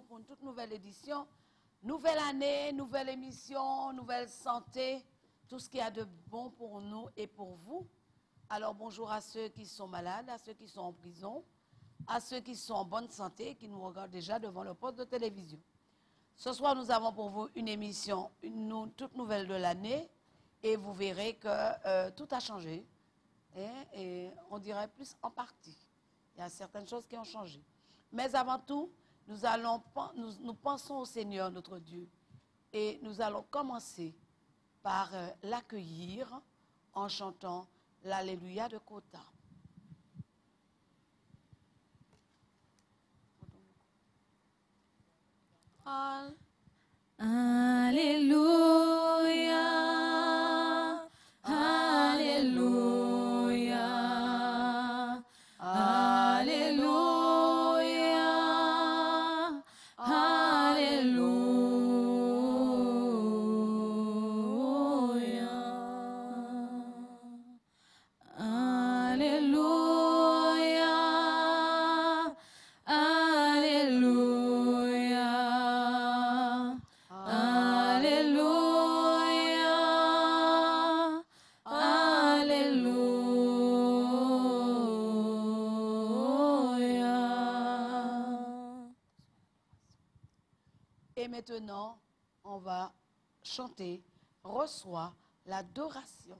Pour une toute nouvelle édition, nouvelle année, nouvelle émission, nouvelle santé, tout ce qu'il y a de bon pour nous et pour vous. Alors bonjour à ceux qui sont malades, à ceux qui sont en prison, à ceux qui sont en bonne santé, qui nous regardent déjà devant le poste de télévision. Ce soir, nous avons pour vous une émission, toute nouvelle de l'année, et vous verrez que tout a changé, et on dirait plus en partie. Il y a certaines choses qui ont changé. Mais avant tout, nous pensons au Seigneur notre Dieu et nous allons commencer par l'accueillir en chantant l'Alléluia de Kota. Alléluia, Alléluia, Alléluia, Alléluia, Alléluia, Alléluia. Alléluia, Alléluia. Et maintenant, on va chanter « Reçois l'adoration »,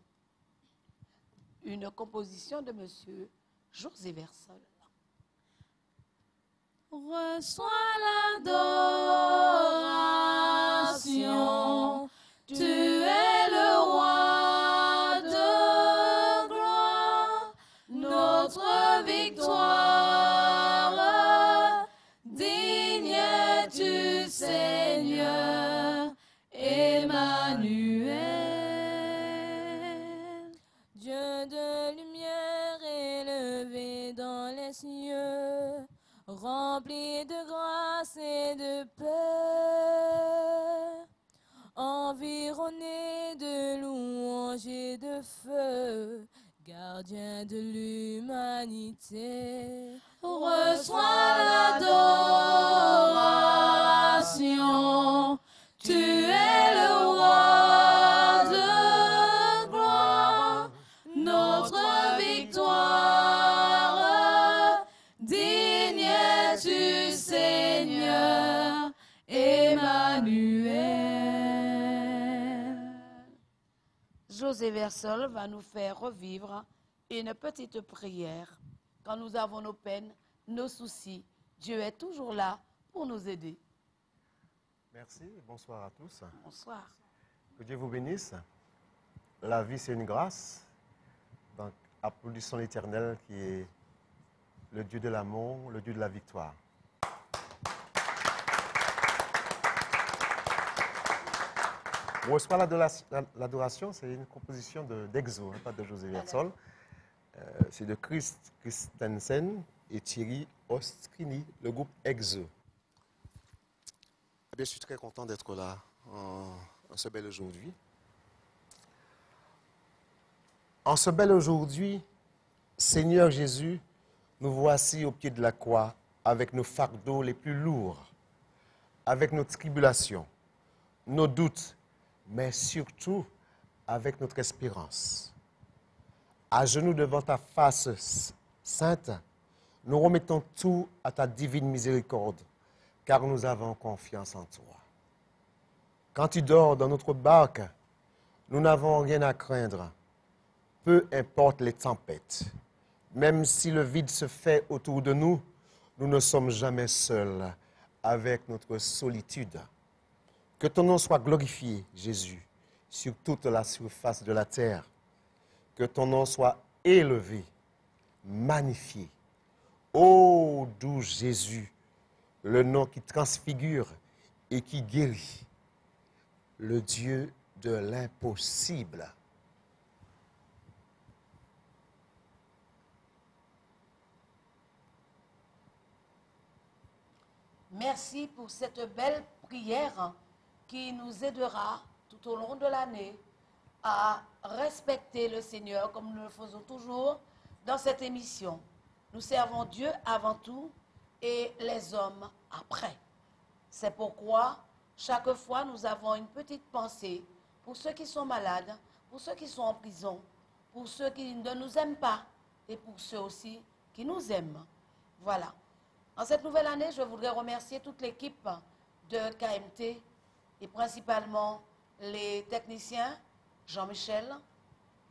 une composition de Monsieur José Versol. Reçois l'adoration, tu es le roi de gloire, notre victoire. Digne es-tu, Seigneur, Emmanuel. Dieu de lumière élevé dans les cieux, rempli de grâce et de paix, environné de louanges et de feu, gardien de l'humanité. Reçois l'adoration, tu es le roi de gloire, notre victoire. Digne es-tu, Seigneur, Emmanuel. José Versol va nous faire revivre une petite prière. Quand nous avons nos peines, nos soucis, Dieu est toujours là pour nous aider. Merci, bonsoir à tous. Bonsoir. Que Dieu vous bénisse. La vie, c'est une grâce. Donc, applaudissons l'Éternel qui est le Dieu de l'amour, le Dieu de la victoire. Reçois l'adoration, c'est une composition d'Exo, pas de José Versol. C'est de Christ Christensen et Thierry Ostrini, le groupe Exo. Eh bien, je suis très content d'être là en ce bel aujourd'hui. En ce bel aujourd'hui, Seigneur Jésus, nous voici au pied de la croix avec nos fardeaux les plus lourds, avec nos tribulations, nos doutes, mais surtout avec notre espérance. À genoux devant ta face sainte, nous remettons tout à ta divine miséricorde, car nous avons confiance en toi. Quand tu dors dans notre barque, nous n'avons rien à craindre, peu importe les tempêtes. Même si le vide se fait autour de nous, nous ne sommes jamais seuls avec notre solitude. Que ton nom soit glorifié, Jésus, sur toute la surface de la terre. Que ton nom soit élevé, magnifié. Ô doux Jésus, le nom qui transfigure et qui guérit, le Dieu de l'impossible. Merci pour cette belle prière qui nous aidera tout au long de l'année à respecter le Seigneur comme nous le faisons toujours dans cette émission. Nous servons Dieu avant tout et les hommes après. C'est pourquoi chaque fois nous avons une petite pensée pour ceux qui sont malades, pour ceux qui sont en prison, pour ceux qui ne nous aiment pas et pour ceux aussi qui nous aiment. Voilà. En cette nouvelle année, je voudrais remercier toute l'équipe de KMT et principalement les techniciens, Jean-Michel,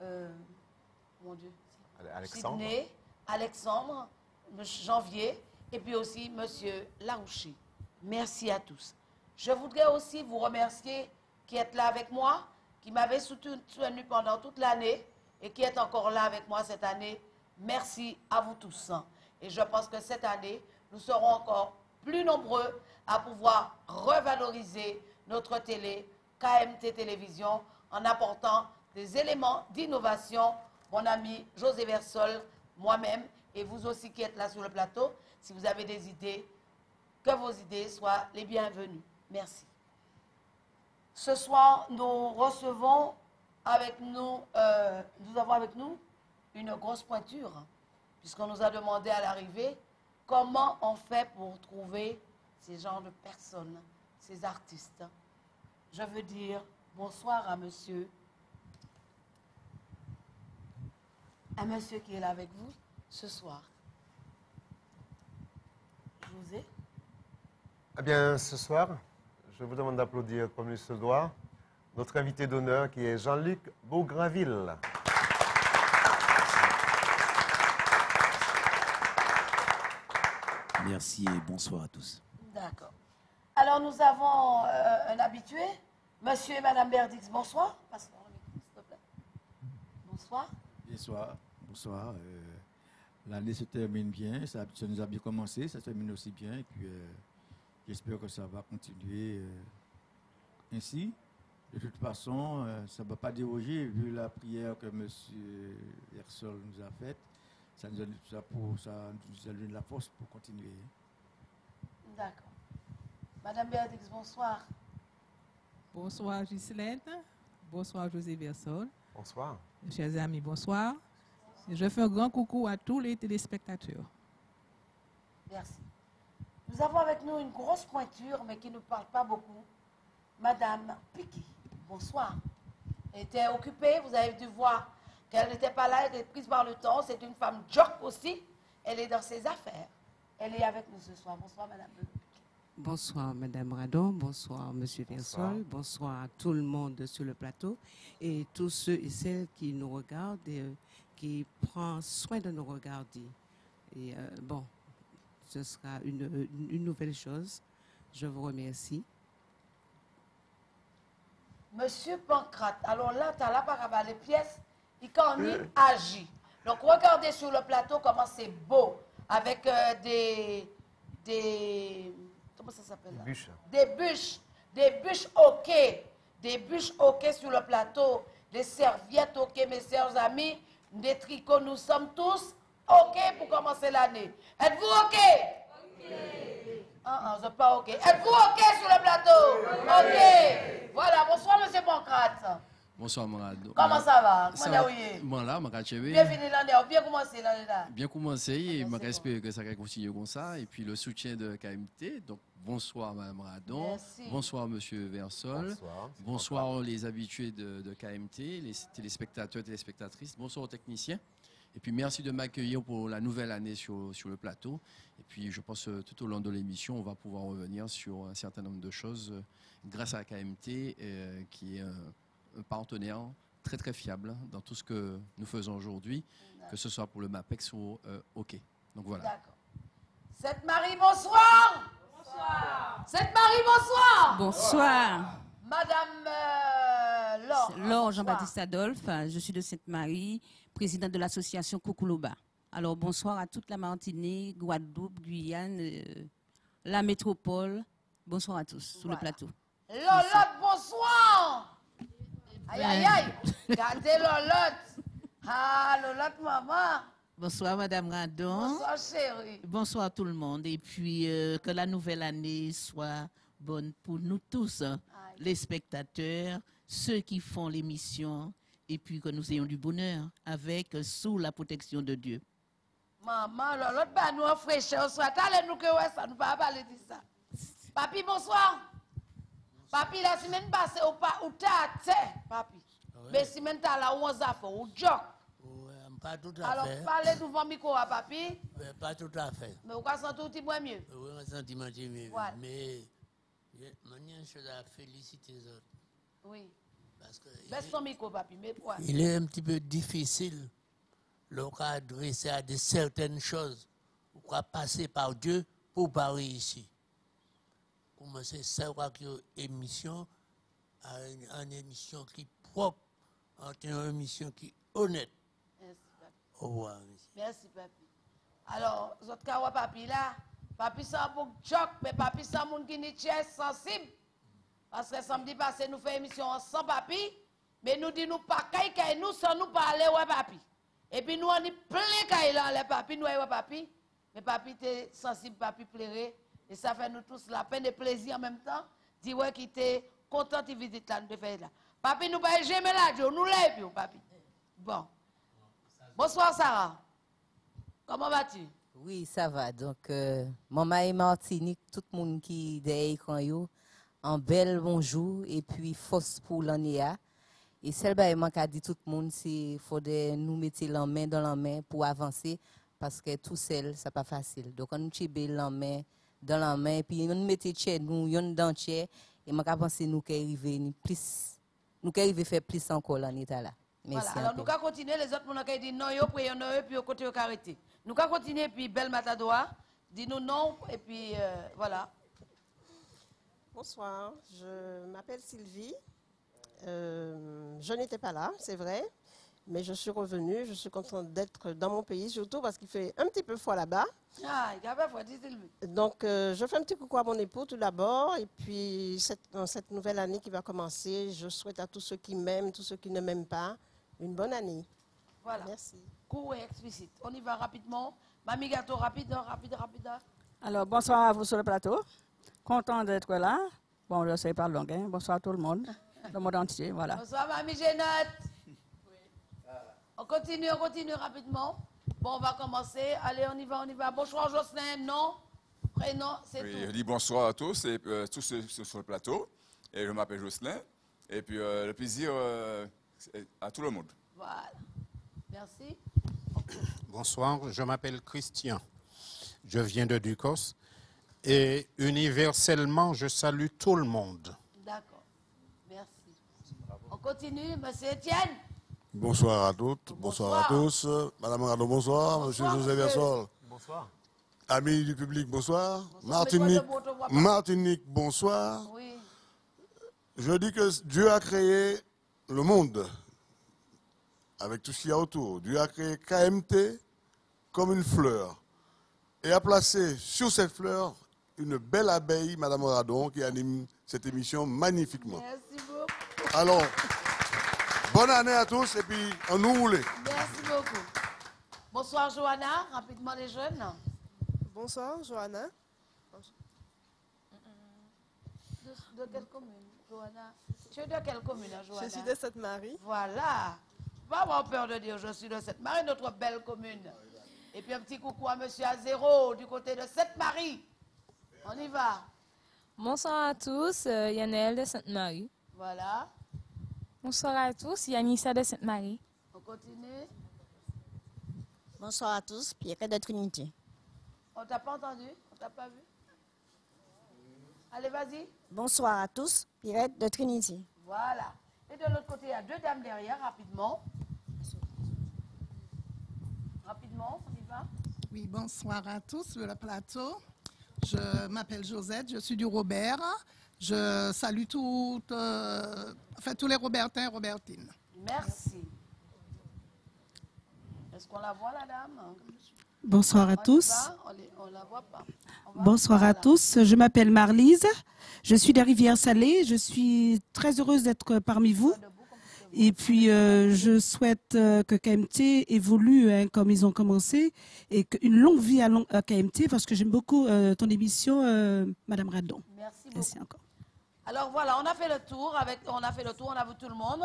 mon Dieu, Alexandre. Sidney, Alexandre, Janvier et puis aussi M. Larouchi. Merci à tous. Je voudrais aussi vous remercier qui êtes là avec moi, qui m'avez soutenu pendant toute l'année et qui êtes encore là avec moi cette année. Merci à vous tous. Et je pense que cette année, nous serons encore plus nombreux à pouvoir revaloriser notre télé, KMT Télévision, en apportant des éléments d'innovation. Mon ami José Versol, moi-même, et vous aussi qui êtes là sur le plateau, si vous avez des idées, que vos idées soient les bienvenues. Merci. Ce soir, nous recevons avec nous, nous avons avec nous une grosse pointure, puisqu'on nous a demandé à l'arrivée comment on fait pour trouver ces genres de personnes, ces artistes. Je veux dire bonsoir à monsieur. Un monsieur qui est là avec vous ce soir. Je vous ai. Eh bien, ce soir, je vous demande d'applaudir comme il se doit notre invité d'honneur qui est Jean-Luc Beaugraville. Merci et bonsoir à tous. D'accord. Alors, nous avons un habitué, monsieur et madame Berdix. Bonsoir. Passe-moi le micro, s'il te plaît. Bonsoir. Bonsoir. Bonsoir. L'année se termine bien, ça nous a bien commencé, ça se termine aussi bien. Et puis, j'espère que ça va continuer ainsi. De toute façon, ça ne va pas déroger, vu la prière que M. Hersol nous a faite. Ça nous a donné la force pour continuer. D'accord. Madame Berdix, bonsoir. Bonsoir Ghislaine, bonsoir José Versol. Bonsoir. Chers amis, bonsoir. Je fais un grand coucou à tous les téléspectateurs. Merci. Nous avons avec nous une grosse pointure, mais qui ne parle pas beaucoup. Madame Piqui, bonsoir. Elle était occupée, vous avez dû voir qu'elle n'était pas là, elle était prise par le temps. C'est une femme joke aussi. Elle est dans ses affaires. Elle est avec nous ce soir. Bonsoir, Madame Piqui. Bonsoir Madame Radon, bonsoir Monsieur Versol, bonsoir à tout le monde sur le plateau et tous ceux et celles qui nous regardent et qui prennent soin de nous regarder. Et bon, ce sera une nouvelle chose. Je vous remercie. Monsieur Pancrate, alors là, tu as là par les pièces, il quand on y agit. Donc regardez sur le plateau comment c'est beau, avec des comment ça s'appelle là? Bûches. Des bûches ok, des bûches ok sur le plateau, des serviettes ok, mes chers amis, des tricots, nous sommes tous ok pour commencer l'année. Êtes-vous ok? C'est pas ok. Êtes-vous ok sur le plateau? Ok. Voilà, bonsoir monsieur Pancrate. Bonsoir, Morado. Comment ça va? Ça Comment va? est-ce que Bon, là, je bien fini l'année, bien commencé l'année là. bien commencé et Ah, je c'est espère que ça va continuer comme ça. Et puis le soutien de KMT. Donc, bonsoir, Mme Radon. Merci. Bonsoir, Monsieur Versol. Bonsoir. Bonsoir, les habitués de KMT, les téléspectateurs, téléspectatrices. Bonsoir aux techniciens. Et puis, merci de m'accueillir pour la nouvelle année sur le plateau. Et puis, je pense que tout au long de l'émission, on va pouvoir revenir sur un certain nombre de choses grâce à KMT, qui est un partenaire très, très fiable dans tout ce que nous faisons aujourd'hui, que ce soit pour le MAPEX ou OK. Donc, voilà. D'accord. Cette Marie, bonsoir. Bonsoir. Cette Marie, bonsoir. Bonsoir. Madame Laure. Laure bonsoir. Jean-Baptiste Adolphe, je suis de Sainte-Marie, présidente de l'association Koukoulouba. Alors bonsoir à toute la Martinique, Guadeloupe, Guyane, la métropole. Bonsoir à tous sur le plateau. Lolotte, bonsoir. Aïe, aïe, aïe. Gardez Lolotte. Ah, Lolotte, maman. Bonsoir Madame Radon. Bonsoir chérie. Bonsoir tout le monde. Et puis que la nouvelle année soit bonne pour nous tous, hein, les spectateurs, ceux qui font l'émission, et puis que nous ayons du bonheur avec sous la protection de Dieu. Maman, Lolotte, bah nous en fraîcheur soit. Allez nous que ouais ça, nous pas parler de ça. Papi, bonsoir. Papi, la semaine passée, ou t'as papi. Mais semaine t'as la 11 affaires, ou joke. Pas tout à Alors, fait. parlez devant le micro à papi. Pas tout à fait. Mais vous sentez tout petit peu mieux. Oui, on sent mieux. Voilà. Mais il y a une chose à féliciter les autres. Oui. Parce que Baisse ton micro, papi. Mais quoi? il est un petit peu difficile de adresser à de certaines choses. Pour passer par Dieu pour parler ici. Pour moi, c'est ça que émission, une émission qui est propre, une émission qui est honnête. Au revoir. Merci, papi. Alors, vous autres, papi là, papi c'est un bon joke, mais papi c'est un monde qui est très sensible. Parce que samedi passé, nous faisons émission sans papi, mais nous disons pas caille nous sans nous parler, ouais, papi. Et puis nous, on est plein caille là, les papi, nous, ouais, papi. Mais papi, t'es sensible, papi pleurer. Et ça fait nous tous la peine et plaisir en même temps. Dis ouais, qui t'es content de visiter là, nous faire là. Papi, nous pas jamais là, nous lève, papi. Bon. Bonsoir Sarah. Comment vas-tu? Oui, ça va. Donc, maman et Martinique, tout le monde qui est derrière un bel bonjour et puis force pour l'année. Et celle qui a dit tout le monde, c'est qu'il faut nous mettre la main dans la main pour avancer parce que tout seul, ce n'est pas facile. Donc, on nous met la main dans la main et puis on met chez nous, on dans chez et je pense que nous arriver plus, nous arriver faire plus encore l'année là. Merci. Voilà, alors nous allons continuer, les autres gens qui disent non, yo, puis non, puis au côté au arrêté. Nous allons continuer, puis Belle Matadoa, dis-nous non, et puis voilà. Bonsoir, je m'appelle Sylvie. Je n'étais pas là, c'est vrai, mais je suis revenue, je suis contente d'être dans mon pays, surtout parce qu'il fait un petit peu froid là-bas. Ah, il y a pas froid, dis Sylvie. Donc, je fais un petit coucou à mon époux tout d'abord, et puis dans cette nouvelle année qui va commencer, je souhaite à tous ceux qui m'aiment, tous ceux qui ne m'aiment pas, une bonne année. Voilà. Merci. Court et explicite. On y va rapidement. Mamie Gâteau, rapide. Alors, bonsoir à vous sur le plateau. Content d'être là. Bon, je ne sais pas long, hein. Bonsoir à tout le monde, le monde entier, voilà. Bonsoir, Mamie Génotte. On continue rapidement. Bon, on va commencer. Allez, on y va. Bonsoir, Jocelyn. Non. Prénom, c'est oui, tout. je dis bonsoir à tous et tous ceux sur le plateau. Et je m'appelle Jocelyn. Et puis, le plaisir à tout le monde. Voilà. Merci. Bonsoir, je m'appelle Christian. Je viens de Ducos. Et universellement, je salue tout le monde. D'accord. Merci. On continue, monsieur Étienne. Bonsoir à toutes, bonsoir à tous. Madame Radon, bonsoir. Monsieur José Versol. Bonsoir. Amis du public, bonsoir. Bonsoir. Martinique, bonsoir. Oui. Je dis que Dieu a créé le monde avec tout ce qu'il y a autour. Dieu a créé KMT comme une fleur et a placé sur cette fleur une belle abeille, Madame Radon, qui anime cette émission magnifiquement. Merci beaucoup. Alors, bonne année à tous et puis on nous roule. Merci beaucoup. Bonsoir, Johanna. Rapidement, les jeunes. Bonsoir, Johanna. De quelle commune, Johanna? Tu es de quelle commune, Johanna? Je suis de Sainte-Marie. Voilà. Pas avoir peur de dire je suis de Sainte-Marie, notre belle commune. Et puis un petit coucou à monsieur Azéro du côté de Sainte-Marie. On y va. Bonsoir à tous, Yannel de Sainte-Marie. Voilà. Bonsoir à tous, Yanissa de Sainte-Marie. On continue. Bonsoir à tous, Pierre de Trinité. On t'a pas entendu? On t'a pas vu? Allez, vas-y. Bonsoir à tous, Pierrette de Trinity. Voilà. Et de l'autre côté, il y a deux dames derrière, rapidement. Rapidement, on y va. Oui, bonsoir à tous sur le plateau. Je m'appelle Josette, je suis du Robert. Je salue tous les Robertins et Robertines. Merci. Est-ce qu'on la voit, la dame? Bonsoir à tous. On la voit pas. Bonsoir à tous. Je m'appelle Marlise. Je suis des Rivières-Salées. Je suis très heureuse d'être parmi vous. Et puis, je souhaite que KMT évolue hein, comme ils ont commencé et qu'une longue vie à KMT parce que j'aime beaucoup ton émission, Madame Radon. Merci encore. Alors voilà, on a fait le tour, on a vu tout le monde.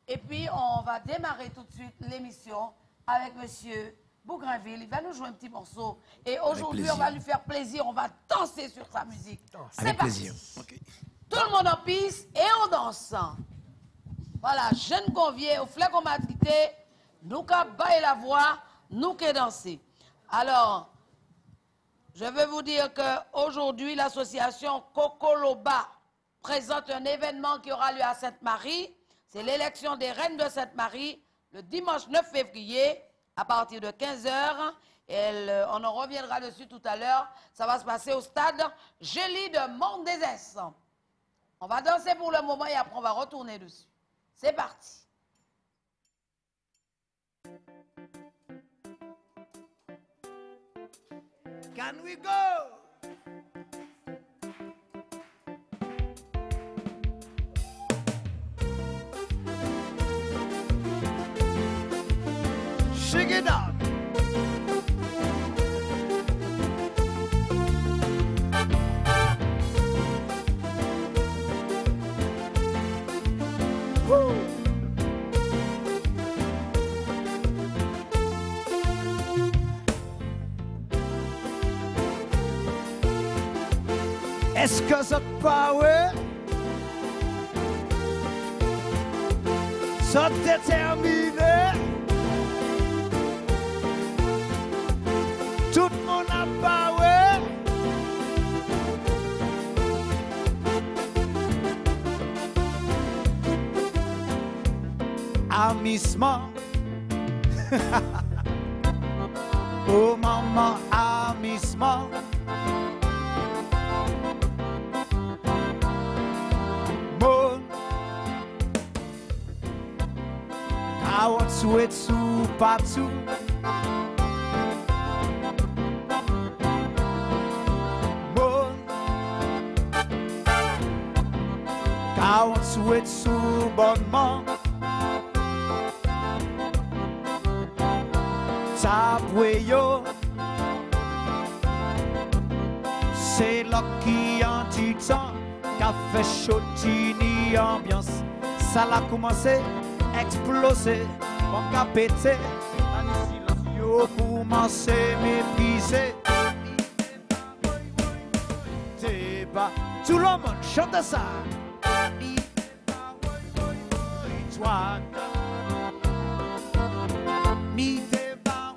Et puis, on va démarrer tout de suite l'émission avec Monsieur Bougrainville. Il va nous jouer un petit morceau. Et aujourd'hui, on va lui faire plaisir. On va danser sur sa musique. C'est parti. Okay. Tout le monde en piste et on danse. Voilà, jeune convié, au flec on m'a quitté, nous qu'à bailler la voix, nous qu'à danser. Alors, je veux vous dire qu'aujourd'hui, l'association Cocoloba présente un événement qui aura lieu à Sainte-Marie. C'est l'élection des reines de Sainte-Marie le dimanche 9 février à partir de 15h. On en reviendra dessus tout à l'heure. Ça va se passer au stade Gély de Mont-des-Esses. On va danser pour le moment et après on va retourner dessus. C'est parti. Can we go? Shake it out. Est-ce que ça te power ça déterminé tout le monde a power amissement oh maman amissement I want sweet soup too. I want sweet soup bonnement. Tapouyo, c'est là qui en titan, café chaud, ambiance, ça l'a commencé. Exploser, mon cap pété, yo commencer m'épuiser. Débat, tout le monde chante ça. Toi, mi débat,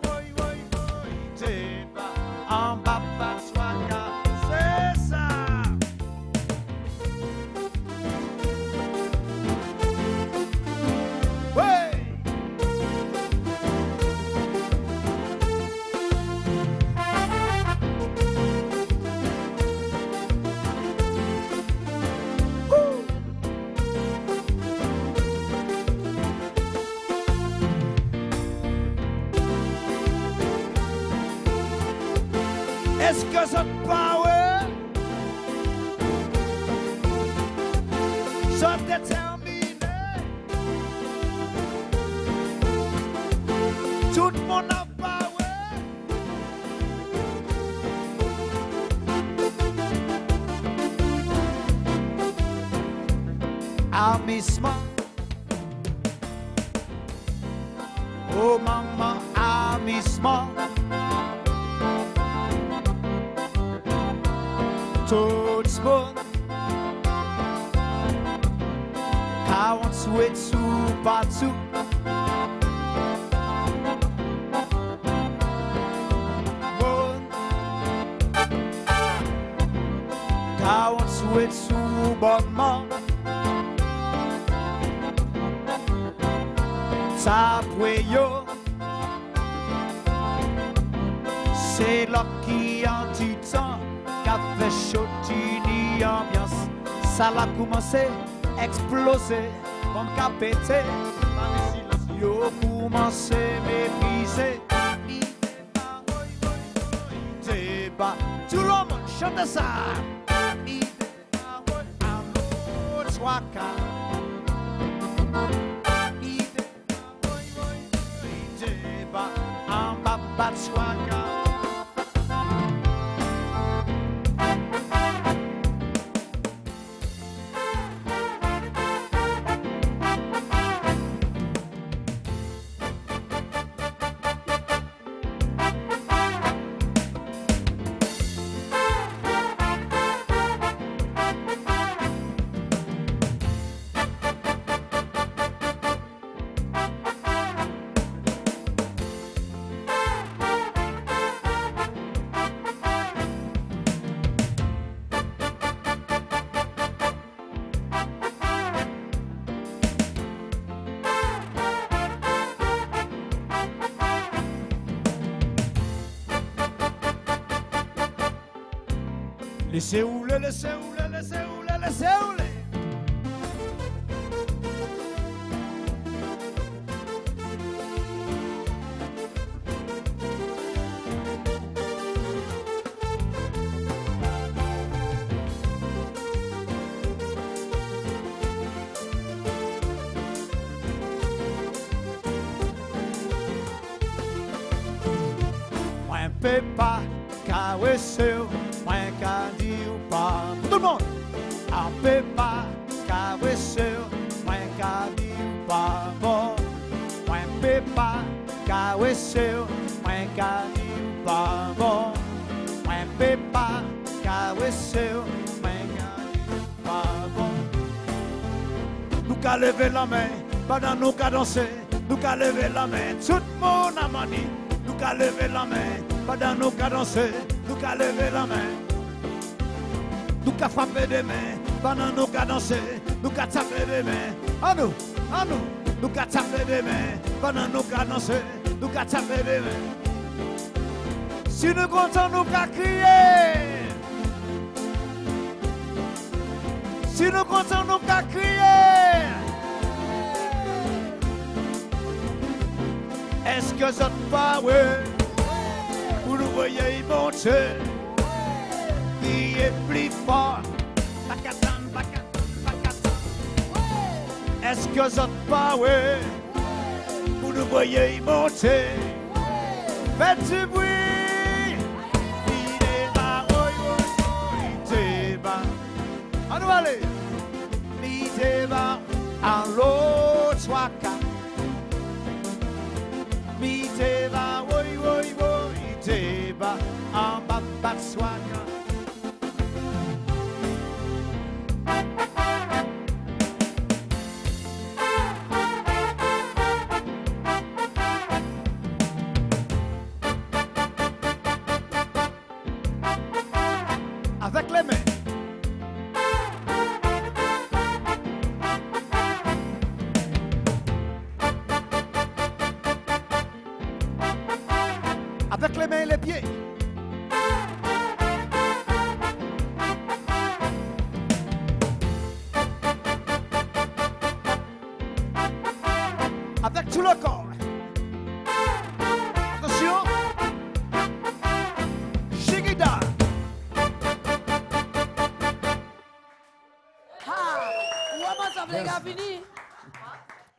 débat, en bas pas soigna, c'est ça. Est-ce que ça te power ça déterminé tout le monde a power amissement oh maman amissement tout le monde I want sweet soup too. I want sweet soup bonnement. Tapouyo, c'est là qui en titan. Café chaud, ambiance, ça l'a commencé, exploser, mon cap pété, yo commencé m'épuiser. débat. Tout le monde chante ça. Mi débat, oui, un autre soit calme. Mi débat, oui, oui, débat, un papa soit calme. Laissez rouler, laissez rouler, laissez rouler, laissez rouler. Moi, un peu pas caresser. Moi qu'à dire pas, tout le monde, un peu pas caresser, moi qu'à dire pas bon, moi un peu pas caresser, moi qu'à dire pas bon, moi un peu pas caresser, moi qu'à dire pas bon. Nous qu'à lever la main, pendant nous qu'à danser, nous qu'à lever la main, tout le monde a mani, nous qu'à lever la main, pendant nous qu'à danser. Nous qu'à lever la main, nous qu'à frapper des mains, pendant nous qu'à danser, nous qu'à taper des mains, à nous, nous qu'à taper des mains, pendant nous qu'à danser, nous qu'à taper des mains. Si nous comptons, nous qu'à crier. Si nous comptons, nous qu'à crier. Est-ce que ça te va, ouais? Vous nous voyez monter, criez plus fort. Bacatan, bacatan, bacatan. Est-ce que ça te va, ouais? Vous nous voyez monter, faites du bruit. Mideba, oi, oi, mideba. On va aller. Mideba, en l'autre soit calme. Mideba, oi, oi, oi. Mideba, en bas de soignant. Avec les mains. Avec les mains et les pieds. Avec tout le corps. Attention. Shigida. Les gars, fini.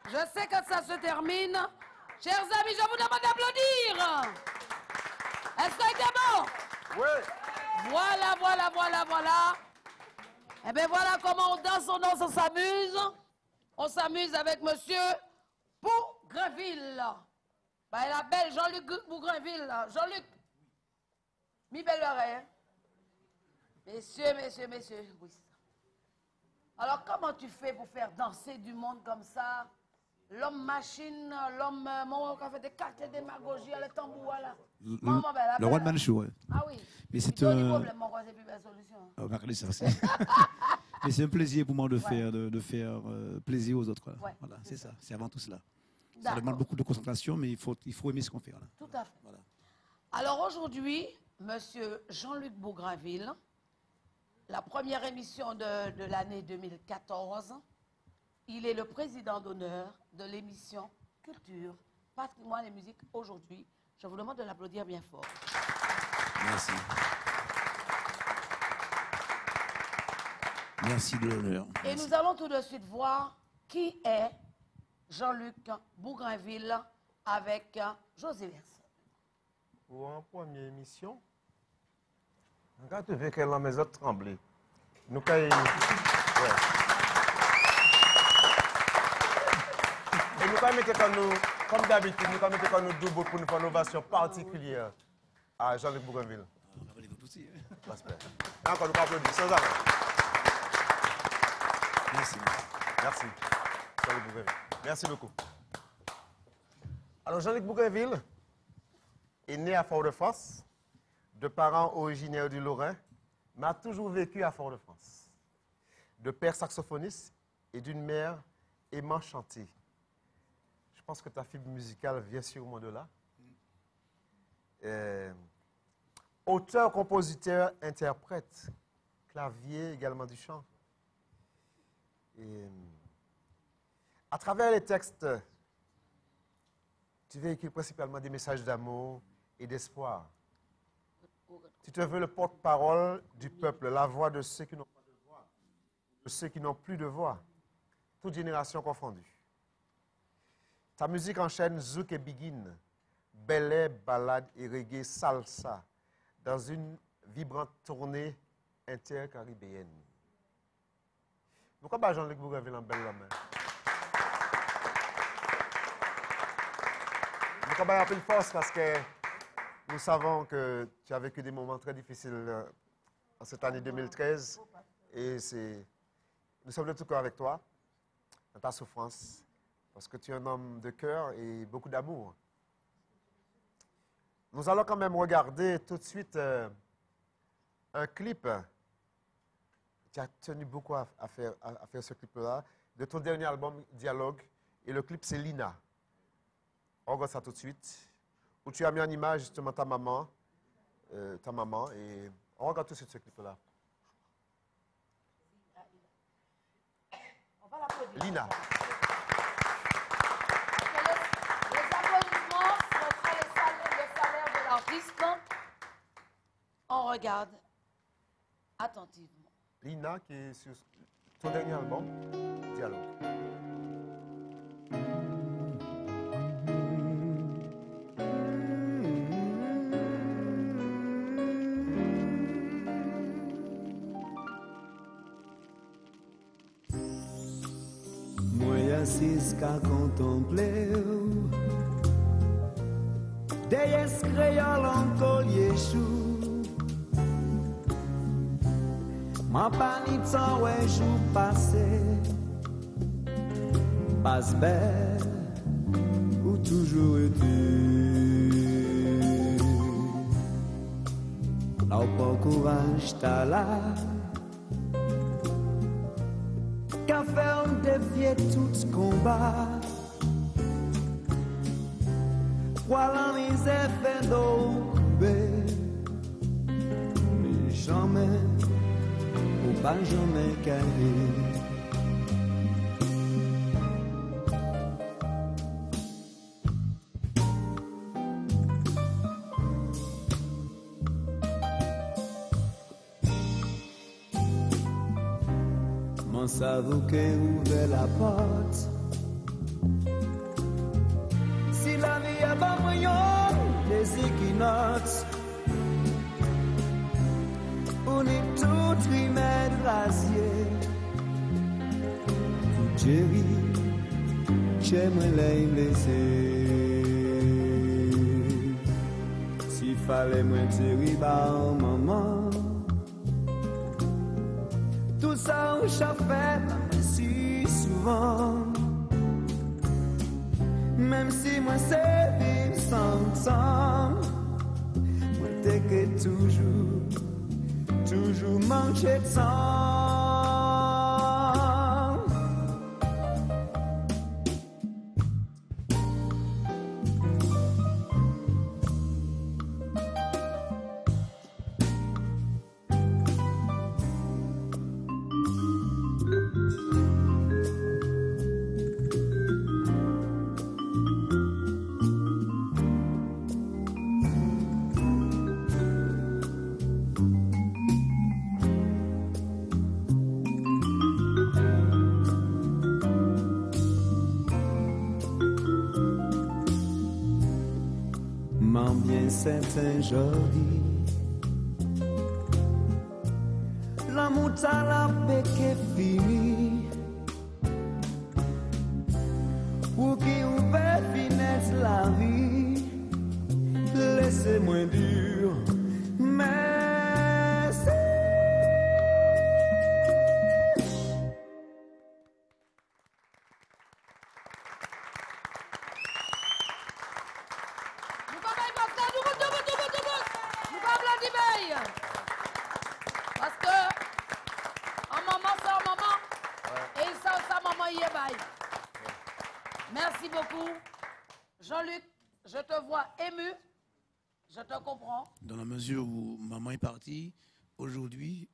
Je sais que ça se termine. Chers amis, je vous demande d'applaudir. Est-ce que c'était bon? Oui. Voilà. Eh bien, voilà comment on danse, on s'amuse. On s'amuse avec monsieur Bougrainville. Ben, la belle Jean-Luc Bougrainville. Jean-Luc. Mi belle oreille. Messieurs. Oui. Alors, comment tu fais pour faire danser du monde comme ça? L'homme machine, l'homme qui a fait des cartes de démagogie, le tambour, là. Le roi de Manchou, oui. Ah oui. Mais c'est problème, c'est plus belle solution. Oh, ça aussi. Mais c'est un plaisir pour moi de faire plaisir aux autres. Ouais, voilà, c'est ça. C'est avant tout cela. Ça demande beaucoup de concentration, mais il faut aimer ce qu'on fait. Voilà. Tout à fait. Voilà. Alors aujourd'hui, monsieur Jean-Luc Bougrainville, la première émission de l'année 2014, il est le président d'honneur de l'émission Culture, Patrimoine et Musique aujourd'hui. Je vous demande de l'applaudir bien fort. Merci. Merci de l'honneur. Et nous allons tout de suite voir qui est Jean-Luc Bougainville avec José Verson. Pour une première émission, quand tu veux que la maison tremble, nous quand et nous quand nous, comme d'habitude, nous quand nous double pour nous faire une ovation particulière à Jean-Luc Bougainville. Encore nous applaudissons sans arrêt. Merci. Merci. Jean-Luc Bougainville. Merci beaucoup. Alors, Jean-Luc Bougainville est né à Fort-de-France, de parents originaires du Lorrain, mais a toujours vécu à Fort-de-France. De père saxophoniste et d'une mère aimant chanter. Je pense que ta fibre musicale vient sûrement de là. Auteur, compositeur, interprète, clavier, également du chant. Et, à travers les textes, tu véhicules principalement des messages d'amour et d'espoir. Tu te veux le porte-parole du peuple, la voix de ceux qui n'ont pas de voix, de ceux qui n'ont plus de voix, toute génération confondue. Ta musique enchaîne zouk et biguine, belay, ballade et reggae, salsa, dans une vibrante tournée intercaribéenne. Pourquoi pas Jean-Luc Bougainville en belle la main? Pourquoi pas appeler force parce que nous savons que tu as vécu des moments très difficiles en cette année 2013 et nous sommes de tout cœur avec toi dans ta souffrance parce que tu es un homme de cœur et beaucoup d'amour. Nous allons quand même regarder tout de suite un clip. Tu as tenu beaucoup à faire ce clip-là, de ton dernier album, Dialogue. Et le clip, c'est Lina. On regarde ça tout de suite. Où tu as mis en image justement ta maman. Et on regarde tout de suite ce clip-là. On va l'applaudir. Lina. Les applaudissements sont le salaire de l'artiste. On regarde attentivement. Lina, qui est sur ton dernier album, Dialogue. Moi assis qu'à contempler des créoles en collier chou. Ma panite sans ouais jour passé, passe belle ou toujours été. Là où pas courage t'as là, qu'à faire défier tout combat. Voilà les effets d'eau coupée, mais jamais. Pas jamais calé. Mon cerveau qui ouvre la porte. Si la vie a pas moyen, des équinoxes. On est tout remède rasier. Chérie, j'aimerais les blesser. S'il fallait me tirer par maman, tout ça on ch'a fait si souvent. Même si moi c'est vivre sans temps, moi t'es que toujours manger de sang. Saint-Saint-Jordi. L'amour t'a la péché fini. Ou qui ouvert finesse la vie. Laissez-moi dur. Merci. Parce que un moment, c'est un moment. Et il sent ça, maman, y est bail. Merci beaucoup. Jean-Luc, je te vois ému. Je te comprends. Dans la mesure où maman est partie, aujourd'hui,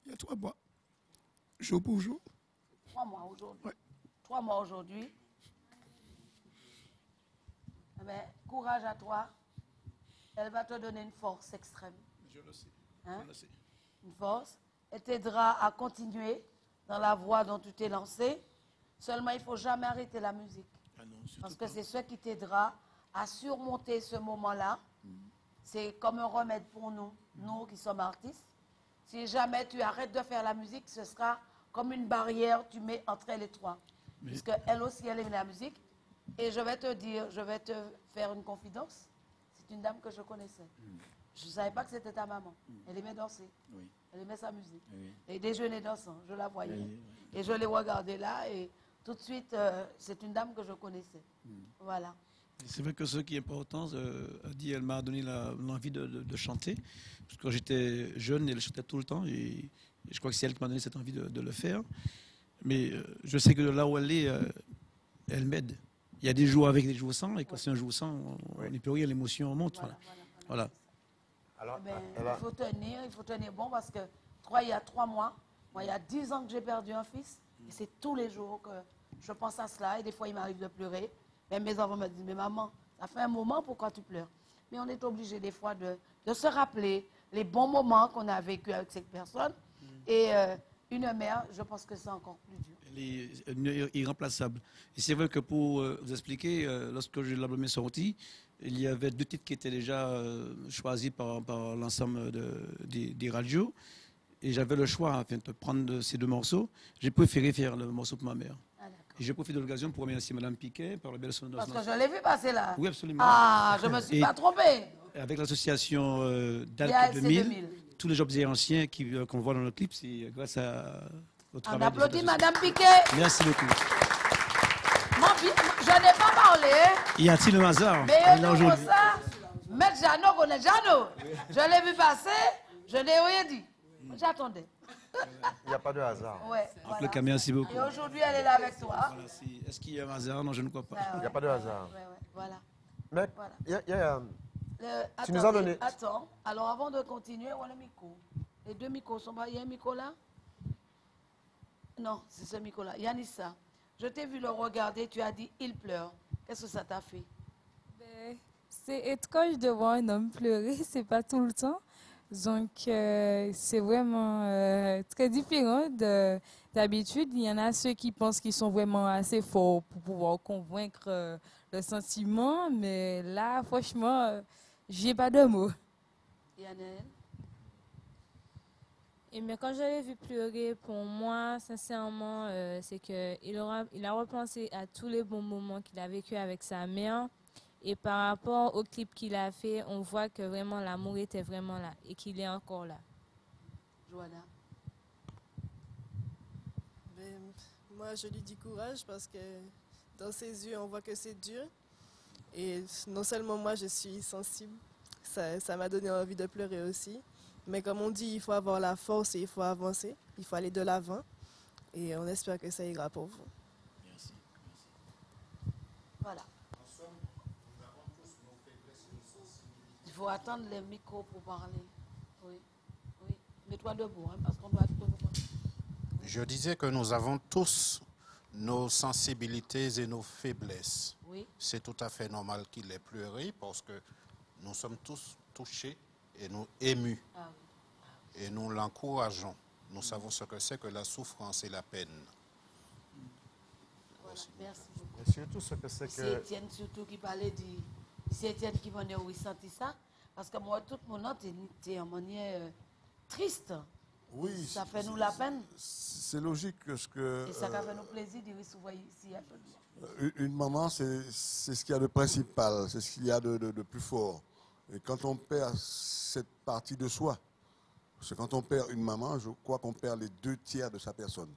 il y a 3 mois, jour pour jour. 3 mois aujourd'hui. Ouais. 3 mois aujourd'hui. Eh bien, courage à toi. Elle va te donner une force extrême. Je le sais. Hein? Je le sais. Une force. Elle t'aidera à continuer dans la voie dont tu t'es lancé. Seulement, il ne faut jamais arrêter la musique. Ah non, parce que c'est ce qui t'aidera à surmonter ce moment-là. C'est comme un remède pour nous, nous qui sommes artistes. Si jamais tu arrêtes de faire la musique, ce sera comme une barrière que tu mets entre elle et toi. Puisque elle aussi, elle aime la musique. Et je vais te dire, je vais te faire une confidence. C'est une dame que je connaissais. Je ne savais pas que c'était ta maman. Elle aimait danser. Oui. Elle aimait sa musique. Oui. Et déjeuner dansant, je la voyais. Oui. Et je l'ai regardée là et tout de suite, c'est une dame que je connaissais. Voilà. C'est vrai que ce qui est important, elle m'a donné l'envie de chanter. Parce que quand j'étais jeune, elle chantait tout le temps. Et je crois que c'est elle qui m'a donné cette envie de le faire. Mais je sais que là où elle est, elle m'aide. Il y a des jours avec, des jours sans. Et quand c'est un jour sans, on n'est plus rien, l'émotion monte. Voilà. Alors, il faut tenir bon parce que il y a 3 mois, moi, il y a 10 ans que j'ai perdu un fils. Et c'est tous les jours que je pense à cela. Et des fois, il m'arrive de pleurer. Même mes enfants me disent, mais maman, ça fait un moment, pourquoi tu pleures? Mais on est obligé des fois de se rappeler les bons moments qu'on a vécu avec cette personne. Et une mère, je pense que c'est encore plus dur. Elle est irremplaçable. Et c'est vrai que pour vous expliquer, lorsque l'album est sorti, il y avait 2 titres qui étaient déjà choisis par l'ensemble des radios. Et j'avais le choix de prendre ces 2 morceaux. J'ai préféré faire le morceau pour ma mère. Et je profite de l'occasion pour remercier Mme Piquet par le bel son. Parce que je l'ai vu passer là. Oui, absolument. Ah, je ne me suis pas trompée. Avec l'association DALC 2000, tous les jobs anciens qu'on voit dans le clip, c'est grâce à votre travail. On applaudit Mme Piquet. Merci beaucoup. Je n'ai pas parlé. Y a-t-il un hasard? Mais là aujourd'hui. Maître Jeannot connaît Jeannot. Je l'ai vu passer, je n'ai rien dit. J'attendais. Il n'y a pas de hasard. Ouais, en tout cas, merci beaucoup. Et aujourd'hui, elle est là avec toi. Voilà, est-ce qu'il y a un hasard? Non, je ne crois pas. Il n'y a pas de hasard. Voilà. Mais voilà. Tu nous as donné... Attends, alors avant de continuer, où est le micro? Les 2 micros sont pas... Il y a un micro là? Non, c'est ce micro-là. Yanissa, je t'ai vu le regarder, tu as dit « il pleure ». Qu'est-ce que ça t'a fait? C'est étrange de voir un homme pleurer, c'est pas tout le temps. Donc, c'est vraiment très différent d'habitude. Il y en a ceux qui pensent qu'ils sont vraiment assez forts pour pouvoir convaincre le sentiment, mais là, franchement, j'ai pas de mots. Yannel? Et mais quand je l'ai vu pleurer, pour moi, sincèrement, c'est qu'il a repensé à tous les bons moments qu'il a vécu avec sa mère. Et par rapport au clip qu'il a fait, on voit que vraiment l'amour était vraiment là et qu'il est encore là. Joanna? Moi, je lui dis courage parce que dans ses yeux, on voit que c'est dur. Et non seulement moi, je suis sensible, ça m'a donné envie de pleurer aussi. Mais comme on dit, il faut avoir la force et il faut avancer. Il faut aller de l'avant. Et on espère que ça ira pour vous. Merci. Voilà. Il faut attendre les micros pour parler. Oui. Mets-toi debout, parce qu'on doit tout voir. Je disais que nous avons tous nos sensibilités et nos faiblesses. Oui. C'est tout à fait normal qu'il ait pleuré parce que nous sommes tous touchés et nous émus. Ah oui. Et nous l'encourageons. Nous savons ce que c'est que la souffrance et la peine. Voilà, merci beaucoup. Et surtout ce que c'est que... C'est Étienne surtout qui parlait c'est Étienne qui m'a ressenti ça. Parce que moi, tout mon nom était en manière triste. Oui. Ça fait nous la peine. C'est logique que ce que... Et ça fait nous plaisir de recevoir ici un peu. Une maman, c'est ce qu'il y a de principal, c'est ce qu'il y a de plus fort. Et quand on perd cette partie de soi, parce que quand on perd une maman, je crois qu'on perd les 2/3 de sa personne.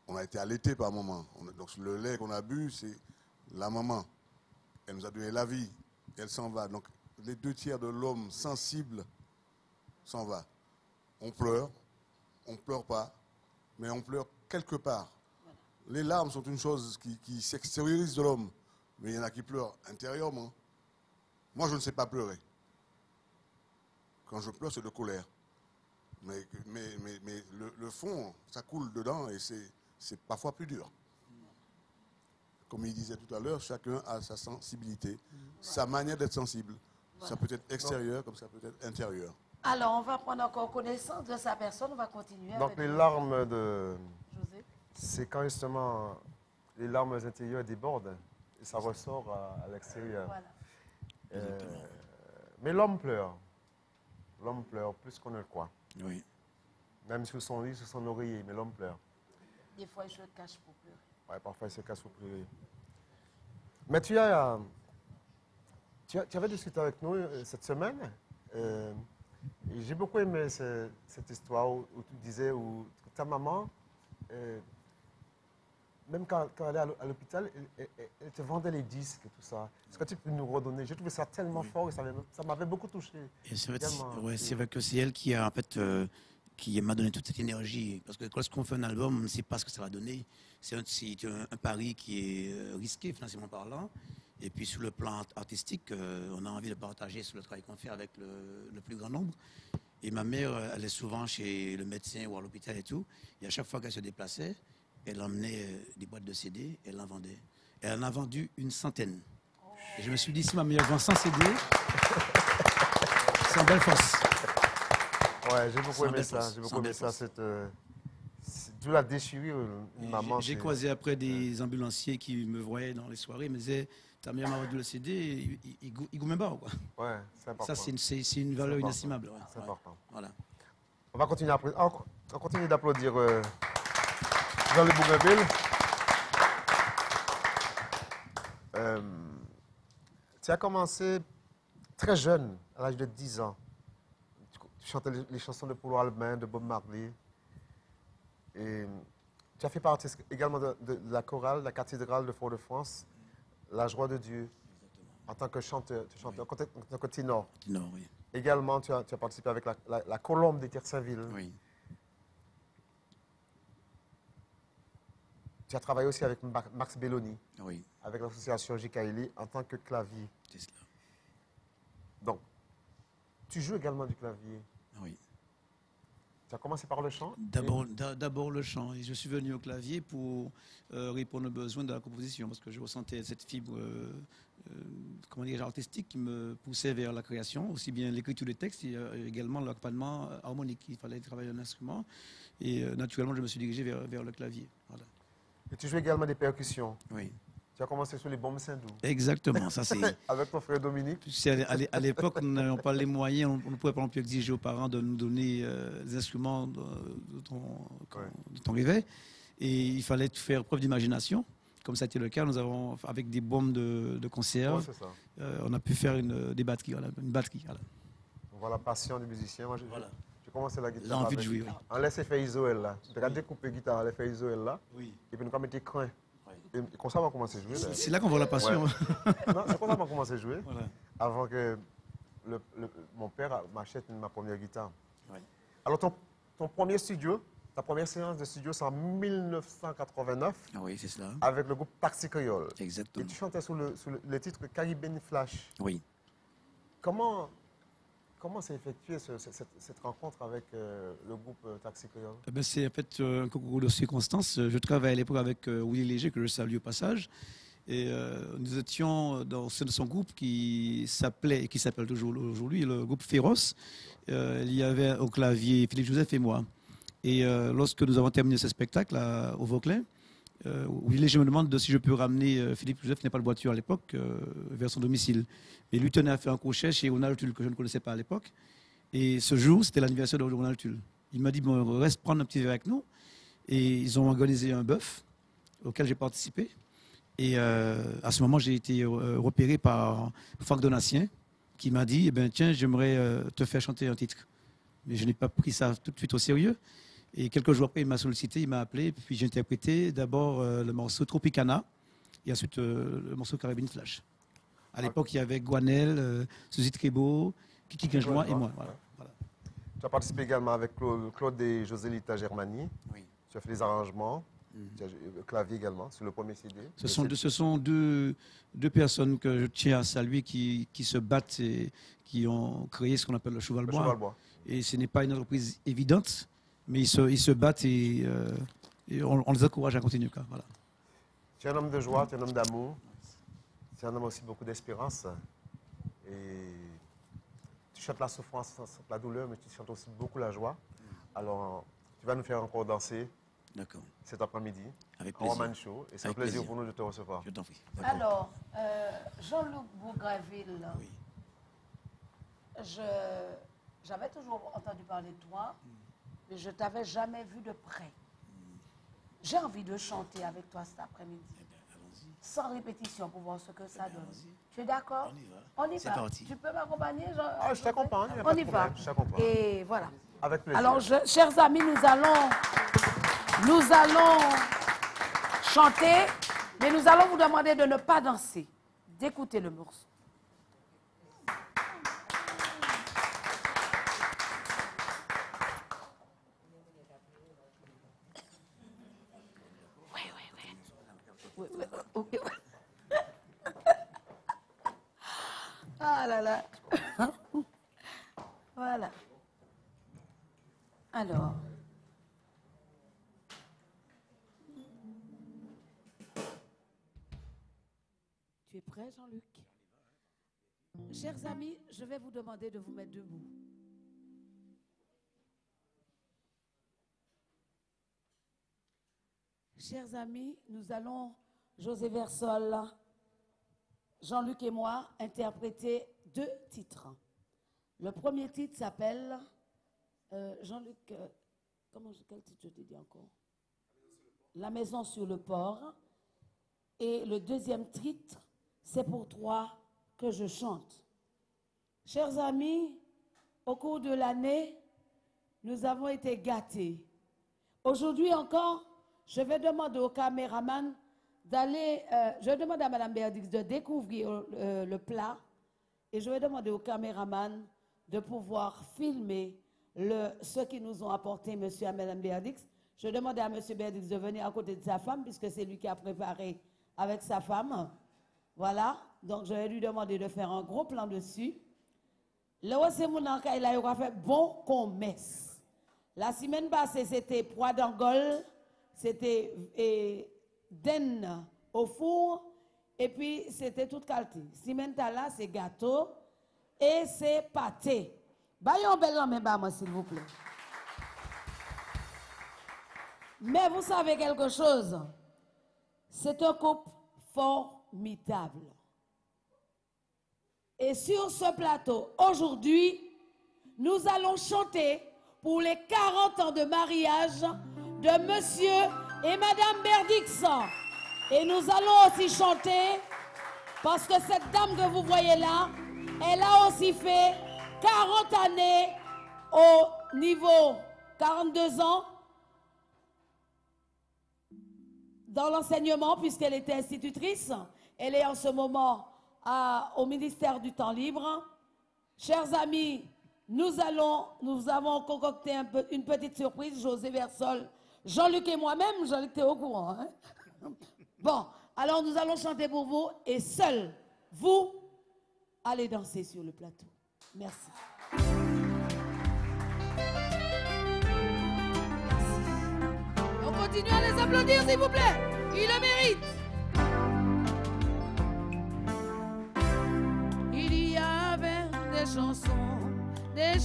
On a été allaité par maman. Donc le lait qu'on a bu, c'est la maman. Elle nous a donné la vie. Elle s'en va. Donc les 2/3 de l'homme sensible s'en va. On ne pleure pas, mais on pleure quelque part. Les larmes sont une chose qui s'extériorise de l'homme, mais il y en a qui pleurent intérieurement. Moi, je ne sais pas pleurer. Quand je pleure, c'est de colère. Mais le fond, ça coule dedans et c'est parfois plus dur. Comme il disait tout à l'heure, chacun a sa sensibilité, sa manière d'être sensible. Voilà. Ça peut être extérieur comme ça peut être intérieur. Alors, on va prendre encore connaissance de sa personne, on va continuer. Donc, avec les larmes de... José. C'est quand justement les larmes intérieures débordent et ça ressort à l'extérieur. Voilà. Mais l'homme pleure. L'homme pleure plus qu'on ne le croit. Oui. Même sur son lit, sur son oreiller, mais l'homme pleure. Des fois, il se cache pour pleurer. Oui, parfois il se cache pour pleurer. Mais tu avais discuté avec nous cette semaine. J'ai beaucoup aimé cette histoire où tu disais que ta maman, même quand elle allait à l'hôpital, elle te vendait les disques et tout ça. Est-ce que tu peux nous redonner? J'ai trouvé ça tellement fort et ça m'avait beaucoup touché. C'est vrai que c'est elle qui a en fait qui m'a donné toute cette énergie. Parce que lorsqu'on fait un album, on ne sait pas ce que ça va donner. C'est un pari qui est risqué financièrement parlant. Et puis sur le plan artistique, on a envie de partager sur le travail qu'on fait avec le plus grand nombre. Et ma mère, elle est souvent chez le médecin ou à l'hôpital et tout. Et à chaque fois qu'elle se déplaçait, elle emmenait des boîtes de CD, elle en vendait. Elle en a vendu une centaine. Et je me suis dit, si ma mère vend 100 CD, c'est une belle force. Ouais, j'ai beaucoup aimé ça. J'ai beaucoup aimé ça. Tu l'as déchiré, une maman. J'ai croisé après des ambulanciers qui me voyaient dans les soirées, me disaient, ta mère m'a vendu le CD, il goûte même pas, quoi. Ouais, c'est important. Ça, c'est une valeur inestimable. Ouais. C'est important. Voilà. On va continuer on continue d'applaudir Jean-Louis Bougainville. Tu as commencé très jeune, à l'âge de 10 ans. Tu chantais les chansons de Paulo Albin, de Bob Marley. Et tu as fait partie également de la chorale, de la cathédrale de Fort-de-France, La Joie de Dieu, en tant que chanteur, en tant que ténor. Ténor, oui. Également, tu as participé avec la Colombe des Terre-Saint-Ville. Oui. Tu as travaillé aussi avec Max Belloni, oui, avec l'association JKL en tant que clavier. C'est cela. Donc, tu joues également du clavier. Oui. Tu as commencé par le chant? D'abord le chant. Et je suis venu au clavier pour répondre aux besoins de la composition, parce que je ressentais cette fibre artistique qui me poussait vers la création, aussi bien l'écriture des textes et également l'accompagnement harmonique. Il fallait travailler un instrument. Et naturellement, je me suis dirigé vers le clavier. Voilà. Et tu joues également des percussions? Oui. Tu as commencé sur les bombes Saint-Doux. Exactement, ça c'est... Avec ton frère Dominique. À l'époque, nous n'avions pas les moyens, on ne pouvait pas non plus exiger aux parents de nous donner des instruments de ton réveil. Et il fallait faire preuve d'imagination. Comme ça a été le cas, nous avons, avec des bombes de conserve, on a pu faire une batterie. Voilà. On voit la passion du musicien. Moi, j'ai commencé la guitare. J'ai envie de jouer, oui. On laissait faire Isoël là. Tu as découpé la guitare, on laissait faire Isoël là. Oui. Et puis nous avons été craints. Et comme ça, on a commencé à jouer. C'est là qu'on voit la passion. Ouais. Non, c'est comme ça qu'on a commencé à jouer. Voilà. Avant que mon père m'achète ma première guitare. Oui. Alors, ton premier studio, ta première séance de studio, c'est en 1989. Ah oui, c'est cela. Avec le groupe Taxi Creole. Exactement. Et tu chantais sous le titre Caribbean Flash. Oui. Comment s'est effectuée cette rencontre avec le groupe Taxi Creole? C'est en fait un concours de circonstances. Je travaillais à l'époque avec Willy Léger, que je salue au passage. Et nous étions dans son groupe qui s'appelait et qui s'appelle toujours aujourd'hui le groupe Féroce. Il y avait au clavier Philippe Joseph et moi. Et lorsque nous avons terminé ce spectacle au Vauclin, oui, je me demande si je peux ramener Philippe Joseph, qui n'a pas de voiture à l'époque, vers son domicile. Et lui tenait à faire un crochet chez Ronald Tulle, que je ne connaissais pas à l'époque. Et ce jour, c'était l'anniversaire de Ronald Tulle. Il m'a dit, bon, reste prendre un petit verre avec nous. Et ils ont organisé un bœuf auquel j'ai participé. Et à ce moment, j'ai été repéré par Franck Donatien, qui m'a dit, eh ben, tiens, j'aimerais te faire chanter un titre. Mais je n'ai pas pris ça tout de suite au sérieux. Et quelques jours après, il m'a sollicité, il m'a appelé, puis j'ai interprété d'abord le morceau Tropicana, et ensuite le morceau Carabine Flash. À l'époque, il y avait Guanel, Suzy Trébeau, Kiki Guingeois et moi. Voilà. Tu as participé également avec Claude et Joselita Germani. Oui. Tu as fait des arrangements, tu as le clavier également, sur le premier CD. Ce sont deux personnes que je tiens à saluer qui se battent et qui ont créé ce qu'on appelle le Cheval Bois. Et ce n'est pas une entreprise évidente, mais ils se battent et on les encourage à continuer. Voilà. Tu es un homme de joie, tu es un homme d'amour, tu es un homme aussi beaucoup d'espérance. Et tu chantes la souffrance, la douleur, mais tu chantes aussi beaucoup la joie. Alors, tu vas nous faire encore danser cet après-midi. Avec plaisir. Roman Show. Et c'est un plaisir pour nous de te recevoir. Je t'en prie. Alors, Jean-Luc Bourgraville, j'avais toujours entendu parler de toi, mais je ne t'avais jamais vu de près. J'ai envie de chanter avec toi cet après-midi. Sans répétition pour voir ce que ça donne. Tu es d'accord? On y va. C'est parti. Tu peux m'accompagner, Jean? Ah, je t'accompagne. On y va. Je t'accompagne. Et voilà. Avec plaisir. Alors, chers amis, nous allons chanter, mais nous allons vous demander de ne pas danser, d'écouter le morceau. Ah là là. Voilà. Alors. Tu es prêt, Jean-Luc? Chers amis, je vais vous demander de vous mettre debout. Chers amis, nous allons, José Versol, Jean-Luc et moi, interpréter 2 titres. Le premier titre s'appelle, Jean-Luc, quel titre je t'ai dit encore? La maison sur le port. Et le deuxième titre, c'est pour toi que je chante. Chers amis, au cours de l'année, nous avons été gâtés. Aujourd'hui encore, je vais demander au caméraman d'aller, je vais demander à Mme Berdix de découvrir le plat et je vais demander au caméraman de pouvoir filmer ceux qui nous ont apporté M. et Mme Berdix. Je vais demander à M. Berdix de venir à côté de sa femme puisque c'est lui qui a préparé avec sa femme. Voilà, donc je vais lui demander de faire un gros plan dessus. Là où c'est mon encas, il a fait bon commerce. La semaine passée, c'était pois d'Angole, c'était den au four, et puis c'était toute qualité. Semaine là, c'est gâteau et c'est pâté. Bayon bel homme, moi, s'il vous plaît. Mais vous savez quelque chose? C'est un couple formidable. Et sur ce plateau, aujourd'hui, nous allons chanter pour les 40 ans de mariage de Monsieur et Madame Berdix. Et nous allons aussi chanter, parce que cette dame que vous voyez là, elle a aussi fait 40 années au niveau 42 ans dans l'enseignement, puisqu'elle était institutrice. Elle est en ce moment au ministère du Temps Libre. Chers amis, nous avons concocté une petite surprise, José Versol, Jean-Luc et moi-même. Jean-Luc, tu es au courant, hein? Bon, alors nous allons chanter pour vous et seuls vous allez danser sur le plateau. Merci. On continue à les applaudir, s'il vous plaît. Ils le méritent. Il y avait des chansons. Les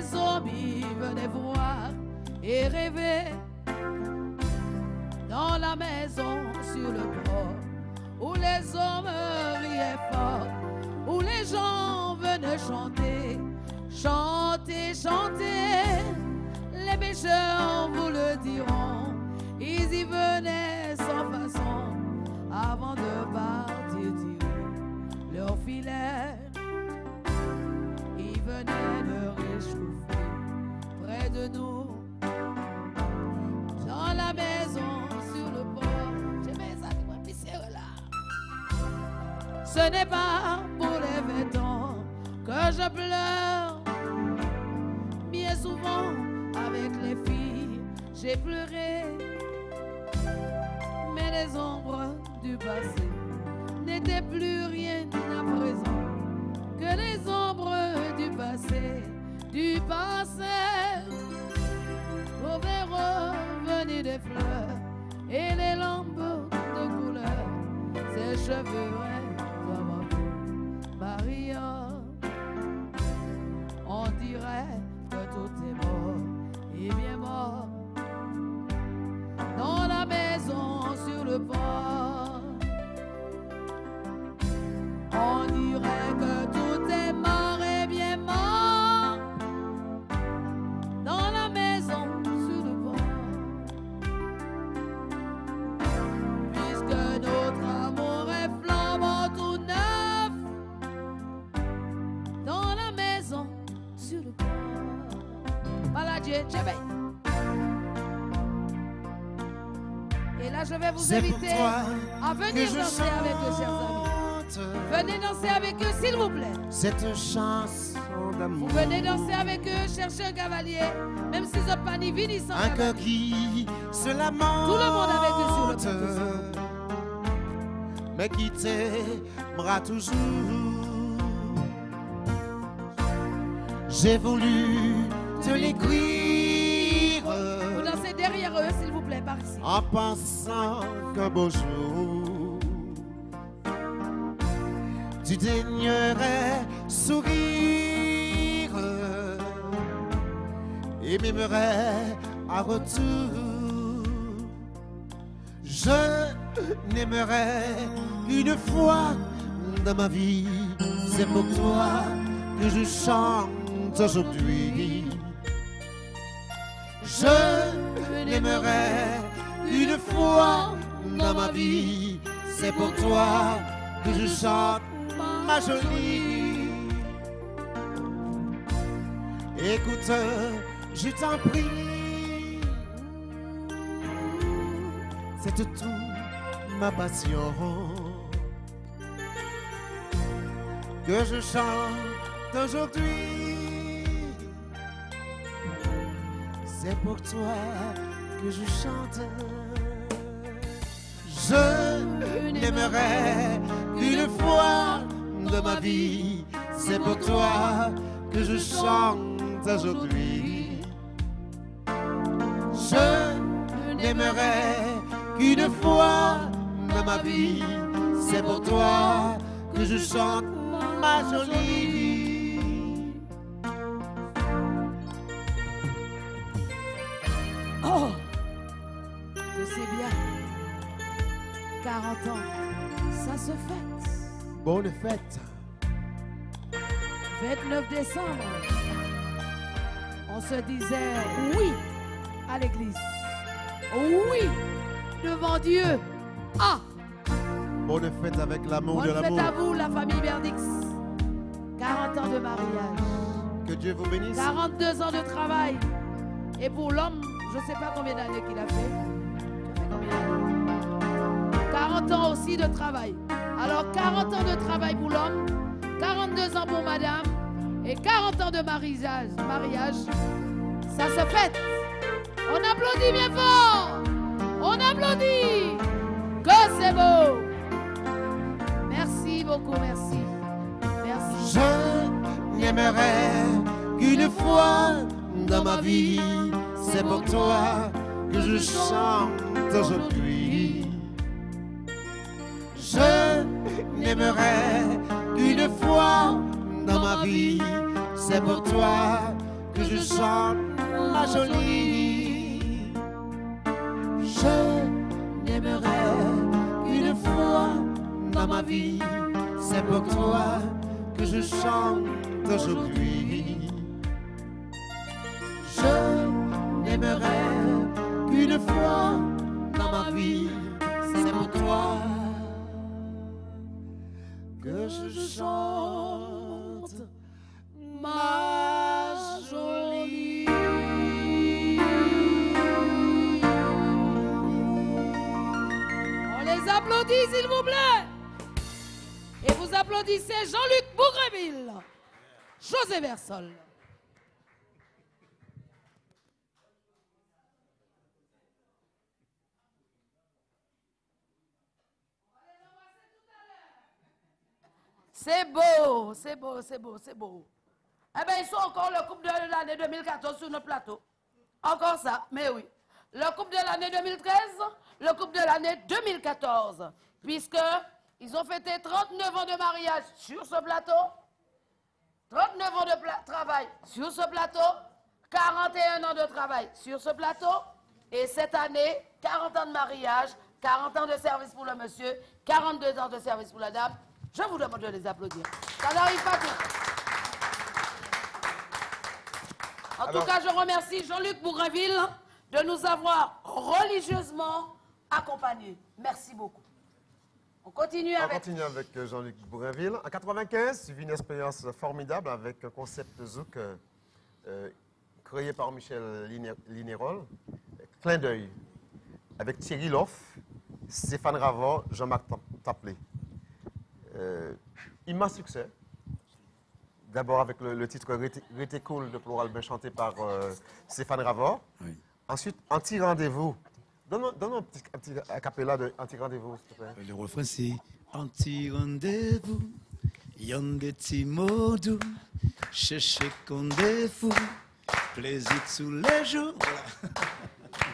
zombies venaient voir et rêver. dans la maison sur le port, où les hommes riaient fort, où les gens venaient chanter, chanter, chanter. Les pécheurs vous le diront, ils y venaient sans façon, avant de partir tirer leur filet. Ils venaient de réchauffer près de nous, dans la maison sur le port. J'aimais ça, tu vois, pisser là. Ce n'est pas pour les vêtements que je pleure. Bien souvent, avec les filles, j'ai pleuré. Mais les ombres du passé n'étaient plus rien à présent que les ombres du passé, du passé. Au verre venaient des fleurs et les lampes de couleur, ses cheveux Maria, on dirait que tout est mort et bien mort dans la maison sur le port. On dirait que tout est mort et bien mort dans la maison sur le port, puisque notre amour est flambant tout neuf dans la maison sur le port. Maladie, Tchébé. Et là, je vais vous inviter à venir danser avec eux, chers amis. Venez danser avec eux, s'il vous plaît. Cette chanson d'amour. Vous venez danser avec eux, cherchez un cavalier, même si ce pas ni vini sans un cœur cavalier. qui se lamente. Tout le monde avec eux sur le plateau. Mais qui t'aimera toujours. J'ai voulu te l'écrire. Vous dansez derrière eux, s'il vous plaît, par ici. En pensant qu'un beau jour tu daignerais sourire et m'aimerais à retour. Je n'aimerais qu'une fois dans ma vie. C'est pour toi que je chante aujourd'hui. Je n'aimerais qu'une fois dans ma vie. C'est pour toi que je chante, ma jolie. Écoute, je t'en prie, c'est toute ma passion que je chante aujourd'hui. C'est pour toi que je chante. Je n'aimerais qu'une fois de ma vie. C'est pour toi que je chante aujourd'hui. Je n'aimerais qu'une fois de ma vie. C'est pour toi que je chante, ma jolie. Oh, que c'est bien. 40 ans, ça se fête. Bonne fête. 29 décembre, on se disait oui à l'église. Oui devant Dieu. Ah! Bonne fête avec l'amour de Bonne fête l'amour. à vous, la famille Berdix. 40 ans de mariage. Que Dieu vous bénisse. 42 ans de travail. Et pour l'homme, je ne sais pas combien d'années qu'il a fait. Tu as fait combien d'années? 40 ans aussi de travail. Alors 40 ans de travail pour l'homme, 42 ans pour madame et 40 ans de mariage. Ça se fête. On applaudit bien fort. On applaudit. Que c'est beau. Merci beaucoup, merci. Merci. Je n'aimerais qu'une fois dans ma vie. C'est pour toi que je chante aujourd'hui. Je n'aimerais qu'une fois dans ma vie. C'est pour toi que je chante, ma jolie. Je dans ma vie. C'est pour toi que je chante aujourd'hui. Je n'aimerai qu'une fois dans ma vie. C'est pour toi que je chante, ma jolie. On les applaudit, s'il vous plaît. Et vous applaudissez Jean-Luc Bougreville, José Versol. C'est beau, c'est beau, c'est beau, c'est beau. Eh bien, ils sont encore le couple de l'année 2014 sur notre plateau. Encore ça, mais oui. Le couple de l'année 2013, le couple de l'année 2014. Puisqu'ils ont fêté 39 ans de mariage sur ce plateau, 39 ans de travail sur ce plateau, 41 ans de travail sur ce plateau, et cette année, 40 ans de mariage, 40 ans de service pour le monsieur, 42 ans de service pour la dame. Je vous demande de les applaudir. Ça n'arrive pas tout. En tout cas, je remercie Jean-Luc Bougreville de nous avoir religieusement accompagnés. Merci beaucoup. On continue avec Jean-Luc Bougreville. En 1995, tu vis une expérience formidable avec un concept Zouk créé par Michel Linérol, Clin d'œil, avec Thierry Loff, Stéphane Ravor, Jean-Marc Taplé. Immense succès. D'abord avec le titre Rété cool de Floral Albin chanté par Stéphane Ravor. Oui. Ensuite, Anti-rendez-vous. Donne-nous un petit acapella de Anti-rendez-vous, s'il te plaît. Le refrain, c'est Anti-rendez-vous, y'en des petits mots doux, cherchez qu'on est fou, plaisir tous les jours.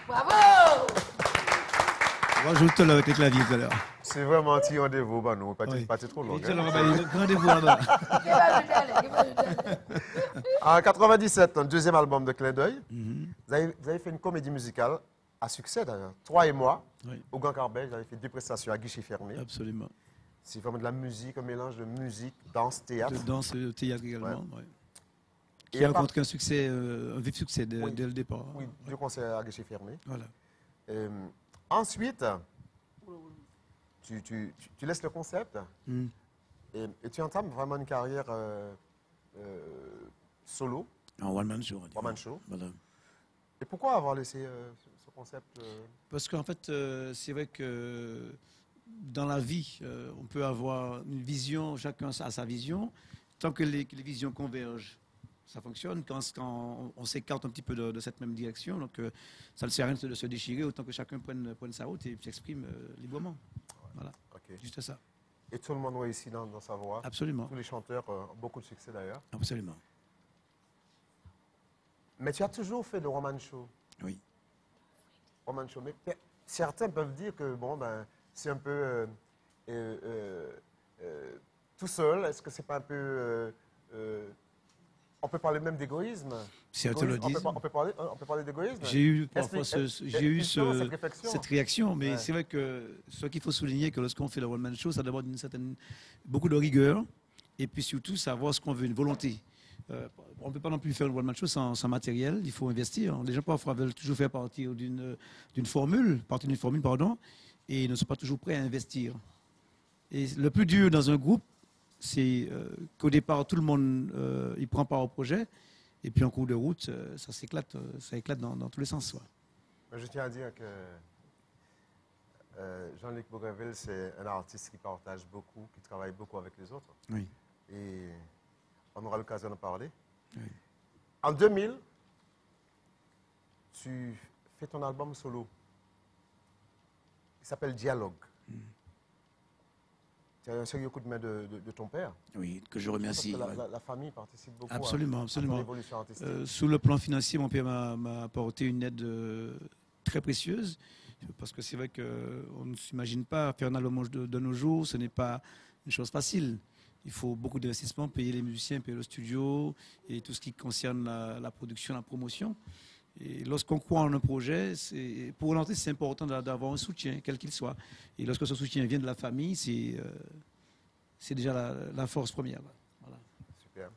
Voilà. Bravo! On va jouer tout à l'heure avec les claviers tout à l'heure. C'est vraiment Anti-rendez-vous, bah non, pas trop long. Rendez-vous là-bas. En 97, un deuxième album de Clin d'œil. Vous avez fait une comédie musicale à succès d'ailleurs. Toi et moi, au Grand Carbet, j'avais fait 2 prestations à guichet fermé. Absolument. C'est vraiment de la musique, un mélange de musique, danse, théâtre. De danse, théâtre également, ouais. Qui a rencontré un succès, un vif succès dès le départ. Oui, 2 concerts à guichet fermé. Voilà. Ensuite, tu laisses le concept et tu entames vraiment une carrière solo. En one-man show. One-man show. Voilà. Et pourquoi avoir laissé ce concept Parce qu'en fait, c'est vrai que dans la vie, on peut avoir une vision, chacun a sa vision. Tant que les visions convergent, ça fonctionne. Quand on s'écarte un petit peu de cette même direction, donc ça ne sert à rien de se déchirer, autant que chacun prenne sa route et s'exprime librement. Voilà, juste ça. Et tout le monde réussit dans sa voix. Absolument. Tous les chanteurs ont beaucoup de succès d'ailleurs. Absolument. Mais tu as toujours fait le one-man show. Oui. One-man show. Mais certains peuvent dire que c'est un peu tout seul. Est-ce que c'est pas un peu... on peut parler même d'égoïsme. Certains le disent. On peut parler d'égoïsme. J'ai eu parfois cette réaction, mais c'est vrai que ce qu'il faut souligner, que lorsqu'on fait le one-man show, ça demande beaucoup de rigueur, et puis surtout savoir ce qu'on veut, une volonté. On ne peut pas non plus faire le one-man show sans matériel, il faut investir. Les gens parfois veulent toujours faire partir d'une formule, et ne sont pas toujours prêts à investir. Et le plus dur dans un groupe, c'est qu'au départ, tout le monde il prend part au projet, et puis en cours de route, ça éclate dans tous les sens. Je tiens à dire que Jean-Luc Bougreville, c'est un artiste qui partage beaucoup, qui travaille beaucoup avec les autres. Oui. Et on aura l'occasion de parler. Oui. En 2000, tu fais ton album solo. Il s'appelle Dialogue. Tu as un sérieux coup de main de ton père. Oui, que je remercie. Parce que la famille participe beaucoup absolument. à ton évolution artistique. Sous le plan financier, mon père m'a apporté une aide très précieuse. Parce que c'est vrai qu'on ne s'imagine pas faire un album de nos jours, ce n'est pas une chose facile. Il faut beaucoup d'investissement, payer les musiciens, payer le studio et tout ce qui concerne la production, la promotion. Et lorsqu'on croit en un projet, pour un artiste, c'est important d'avoir un soutien, quel qu'il soit. Et lorsque ce soutien vient de la famille, c'est déjà la force première. Voilà. Super.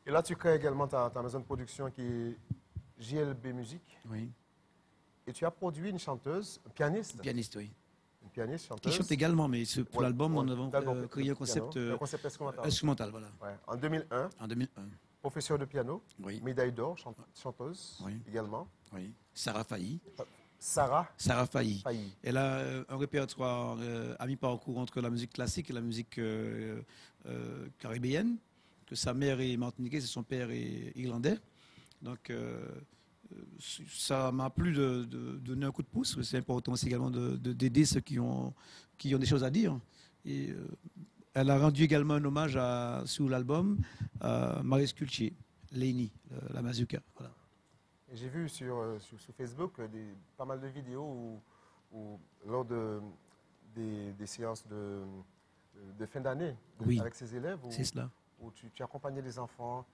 Et là, tu crées également ta maison de production qui est JLB Musique. Oui. Et tu as produit une chanteuse, un pianiste. Une pianiste, oui. Une pianiste, chanteuse. Qui chante également, mais pour l'album, on a créé un concept, instrumental. Voilà. Ouais. En 2001. En 2001. Professeur de piano. Oui. Médaille d'or, chanteuse également. Oui. Sarah Failly. Sarah Failly. Elle a un répertoire à mi-parcours entre la musique classique et la musique caribéenne, que sa mère est martiniquaise et son père est irlandais. Donc, ça m'a plu de donner un coup de pouce. C'est important aussi également d'aider ceux qui ont des choses à dire. Et elle a rendu également un hommage sur l'album à Maurice Cultier, Léni, la Mazuka. Voilà. J'ai vu sur Facebook pas mal de vidéos où lors des séances de fin d'année avec ses élèves, où tu accompagnais les enfants.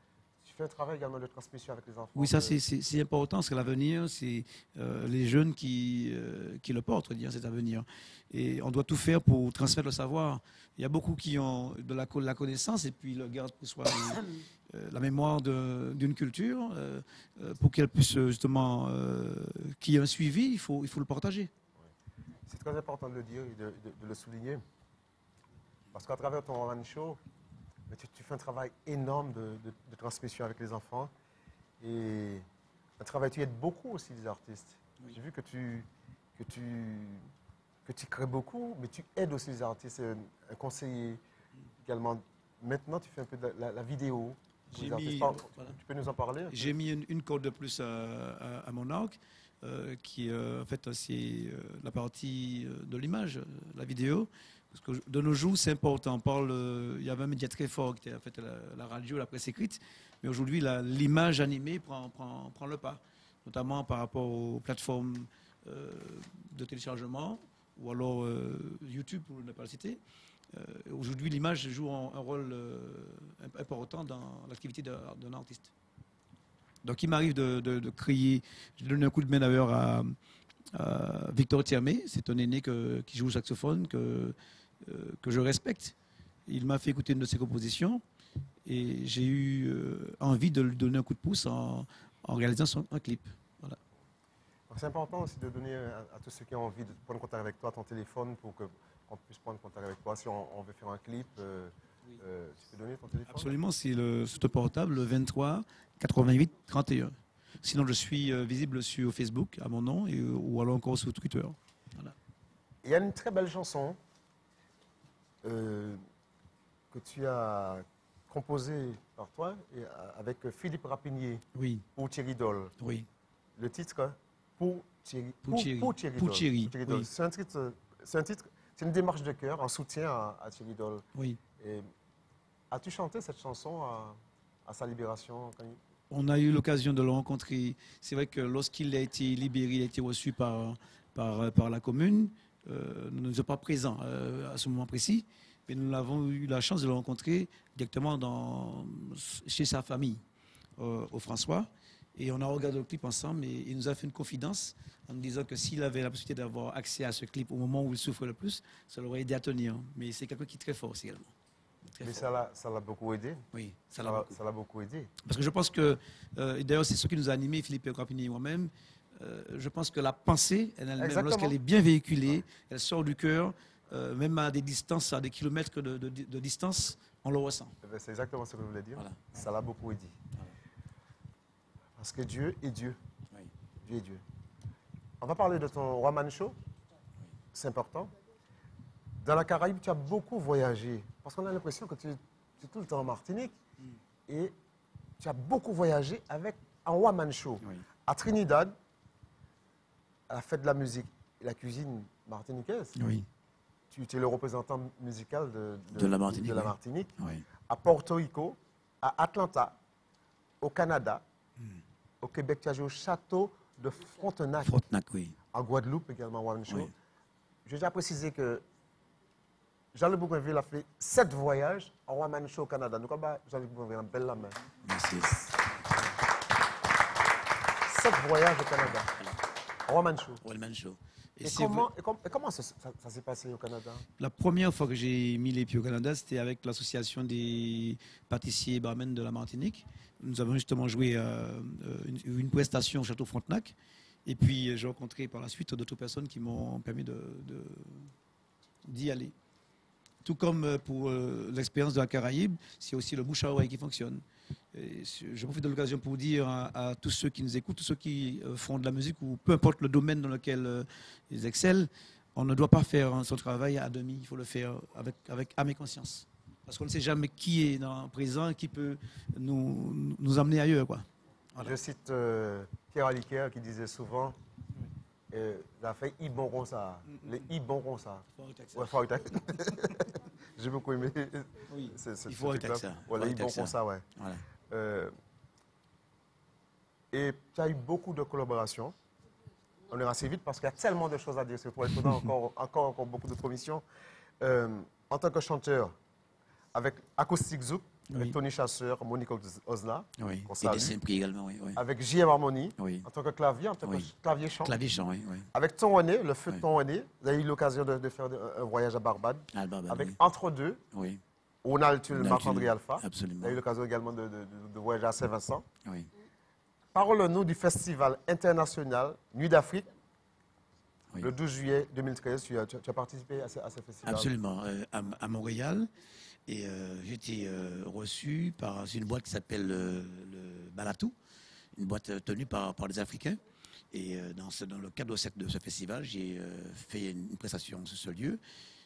Tu fais un travail également de transmission avec les enfants. Oui, ça c'est important, parce que l'avenir, c'est les jeunes qui le portent, cet avenir. Et on doit tout faire pour transmettre le savoir. Il y a beaucoup qui ont de la connaissance et puis le gardent pour soi la mémoire d'une culture. Pour qu'elle puisse justement, qu'il y ait un suivi, il faut le partager. C'est très important de le dire et de le souligner. Parce qu'à travers ton one show, mais tu fais un travail énorme de transmission avec les enfants. Et un travail, tu aides beaucoup aussi les artistes. Oui. J'ai vu que tu crées beaucoup, mais tu aides aussi les artistes. Un conseiller également. Maintenant, tu fais un peu de la vidéo. Tu peux nous en parler? J'ai mis une corde de plus à mon arc, qui en fait, c'est la partie de l'image, la vidéo. Parce que de nos jours, c'est important. Il y avait un média très fort qui était en fait, la radio, la presse écrite. Mais aujourd'hui, l'image animée prend le pas, notamment par rapport aux plateformes de téléchargement ou alors YouTube, pour ne pas le citer. Aujourd'hui, l'image joue un rôle important dans l'activité d'un artiste. Donc, il m'arrive de créer. Je donne un coup de main d'ailleurs à Victor Thiamé. C'est un aîné qui joue au saxophone, que je respecte. Il m'a fait écouter une de ses compositions et j'ai eu envie de lui donner un coup de pouce en réalisant un clip. Voilà. C'est important aussi de donner à tous ceux qui ont envie de prendre contact avec toi ton téléphone pour qu'on puisse prendre contact avec toi. Si on veut faire un clip, tu peux donner ton téléphone? Absolument, c'est le portable 23 88 31. Sinon, je suis visible sur Facebook à mon nom ou alors encore sur Twitter. Voilà. Il y a une très belle chanson que tu as composée par toi avec Philippe Rapinier pour Thierry Doll. Oui. Le titre Pour Thierry Doll. C'est une démarche de cœur en soutien à Thierry Doll. Oui. As-tu chanté cette chanson à sa libération? On a eu l'occasion de le rencontrer. C'est vrai que lorsqu'il a été libéré, il a été reçu par la commune. Nous ne sommes pas présents à ce moment précis, mais nous avons eu la chance de le rencontrer directement chez sa famille, au François. Et on a regardé le clip ensemble et il nous a fait une confidence en nous disant que s'il avait la possibilité d'avoir accès à ce clip au moment où il souffre le plus, ça l'aurait aidé à tenir. Mais c'est quelqu'un qui est très fort aussi également. Mais ça l'a beaucoup aidé. Oui, ça l'a beaucoup aidé. Parce que je pense que, et d'ailleurs c'est ce qui nous a animés, Philippe Rapinier et moi-même, je pense que la pensée, elle-même, lorsqu'elle est bien véhiculée, elle sort du cœur, même à des distances, à des kilomètres de distance, on le ressent. C'est exactement ce que je voulais dire. Voilà. Ça l'a beaucoup aidé. Voilà. Parce que Dieu est Dieu. Oui. Dieu est Dieu. On va parler de ton one-man show. C'est important. Dans la Caraïbe, tu as beaucoup voyagé. Parce qu'on a l'impression que tu es tout le temps en Martinique. Et tu as beaucoup voyagé avec un one-man show. Oui. À Trinidad, à la fête de la musique et la cuisine martiniquaise. Oui. Tu étais le représentant musical de la Martinique. Oui. À Porto Rico, à Atlanta, au Canada, au Québec, tu as joué au château de Frontenac. Oui. En Guadeloupe également, one show. Oui. Je vais déjà préciser que Jean-Luc Bougainville a fait 7 voyages en one-man show au Canada. Nous avons Jean-Luc Bougainville, une belle la main. Merci. 7 voyages au Canada. One-man show. One-man show. Et comment ça s'est passé au Canada? La première fois que j'ai mis les pieds au Canada, c'était avec l'association des pâtissiers et barmen de la Martinique. Nous avons justement joué une prestation au Château Frontenac. Et puis, j'ai rencontré par la suite d'autres personnes qui m'ont permis d'y aller. Tout comme pour l'expérience de la Caraïbe, c'est aussi le bouche à oreille qui fonctionne. Et je profite de l'occasion pour dire à tous ceux qui nous écoutent, tous ceux qui font de la musique ou peu importe le domaine dans lequel ils excellent, on ne doit pas faire son travail à demi, il faut le faire avec âme et conscience. Parce qu'on ne sait jamais qui est dans le présent et qui peut nous amener ailleurs, quoi. Voilà. Je cite Pierre Aliker qui disait souvent ça fait Ibon ça. Les Ibon ça. Ouais, faut arrêter. J'ai beaucoup aimé. Oui, il faut arrêter ça. Voilà, Ibon ça, ouais. Voilà. Et tu as eu beaucoup de collaborations. On ira assez vite parce qu'il y a tellement de choses à dire sur toi. Il faudra encore beaucoup de commissions. En tant que chanteur, avec Acoustic Zouk, avec Tony Chasseur, Monique Ozna, et des Saint-Prix également, oui. Avec JM Harmonie, en tant que clavier, clavier-chant. Clavier-chant, oui. Avec Ton René, le feu de Ton René, vous avez eu l'occasion de faire un voyage à Barbade. Avec Entre deux, Ronald Tulle, Marc-André Alpha. Absolument. Vous avez eu l'occasion également de voyager à Saint-Vincent. Parle-nous du festival international Nuit d'Afrique. Le 12 juillet 2013, tu as participé à ce festival? Absolument, à Montréal. Et j'ai été reçu par une boîte qui s'appelle le Balatou, une boîte tenue par des Africains. Et dans le cadre de ce festival, j'ai fait une prestation sur ce lieu.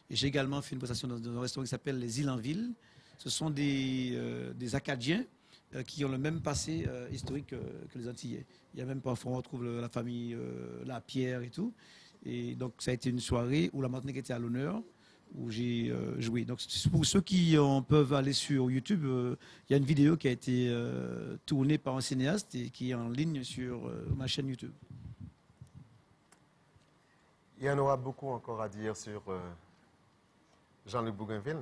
Et j'ai également fait une prestation dans un restaurant qui s'appelle les Îles en Ville. Ce sont des Acadiens qui ont le même passé historique que les Antillais. Il y a même parfois, on retrouve la famille La Pierre et tout. Et donc, ça a été une soirée où la Martinique était à l'honneur, où j'ai joué. Donc, pour ceux qui peuvent aller sur YouTube, il y a une vidéo qui a été tournée par un cinéaste et qui est en ligne sur ma chaîne YouTube. Il y en aura beaucoup encore à dire sur Jean-Luc Bougainville.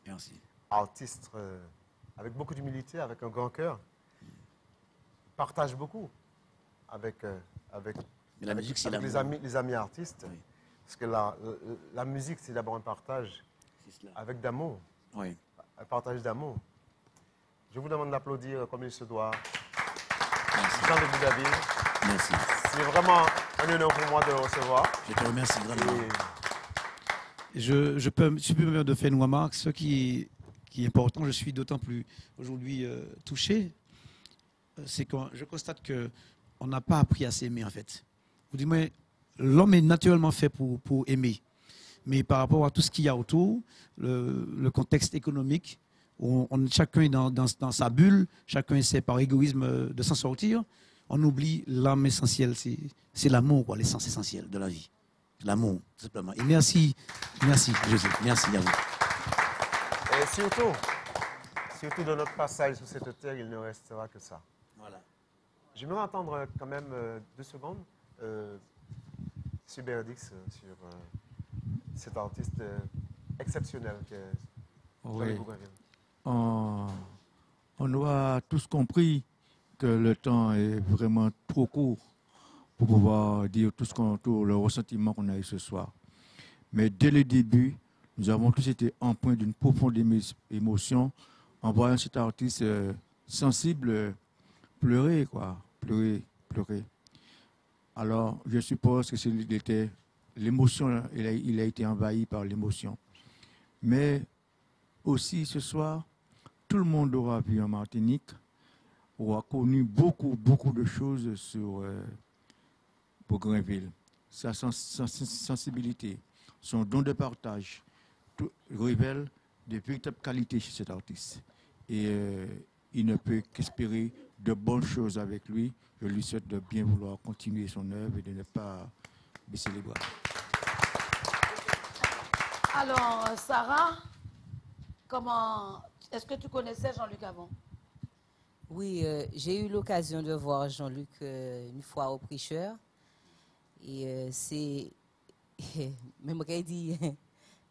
Merci. Artiste avec beaucoup d'humilité, avec un grand cœur. Il partage beaucoup avec la musique, c'est les amis artistes. Oui. Parce que la musique, c'est d'abord un partage avec d'amour. Oui. Un partage d'amour. Je vous demande d'applaudir comme il se doit. Jean-Luc Bougainville. Merci. C'est vraiment un honneur pour moi de le recevoir. Je te remercie vraiment. Je peux me permettre de faire une remarque. Ce qui est important, je suis d'autant plus aujourd'hui touché, c'est que je constate qu'on n'a pas appris à s'aimer en fait. Vous dites, mais l'homme est naturellement fait pour aimer. Mais par rapport à tout ce qu'il y a autour, le contexte économique, où chacun est dans sa bulle, chacun essaie par égoïsme de s'en sortir, on oublie l'âme essentielle. C'est l'amour, l'essence essentielle de la vie. L'amour, tout simplement. Et merci José, merci à vous. Et surtout de notre passage sur cette terre, il ne restera que ça. Voilà. J'aimerais entendre quand même 2 secondes. Suberdix sur cet artiste exceptionnel qui est Jean-Luc Bougainville. On aura tous compris que le temps est vraiment trop court pour pouvoir dire tout le ressentiment qu'on a eu ce soir. Mais dès le début, nous avons tous été empreints d'une profonde émotion en voyant cet artiste sensible pleurer, pleurer. Alors, je suppose que c'était l'émotion, il a été envahi par l'émotion. Mais aussi, ce soir, tout le monde aura vu en Martinique, aura connu beaucoup de choses sur Bougainville. Sa sensibilité, son don de partage, tout révèle de véritables qualités chez cet artiste. Et il ne peut qu'espérer de bonnes choses avec lui. Je lui souhaite de bien vouloir continuer son œuvre et de ne pas baisser les bras. Alors, Sarah, est-ce que tu connaissais Jean-Luc avant? Oui, j'ai eu l'occasion de voir Jean-Luc une fois au Prêcheur. Et c'est... Même quand il dit...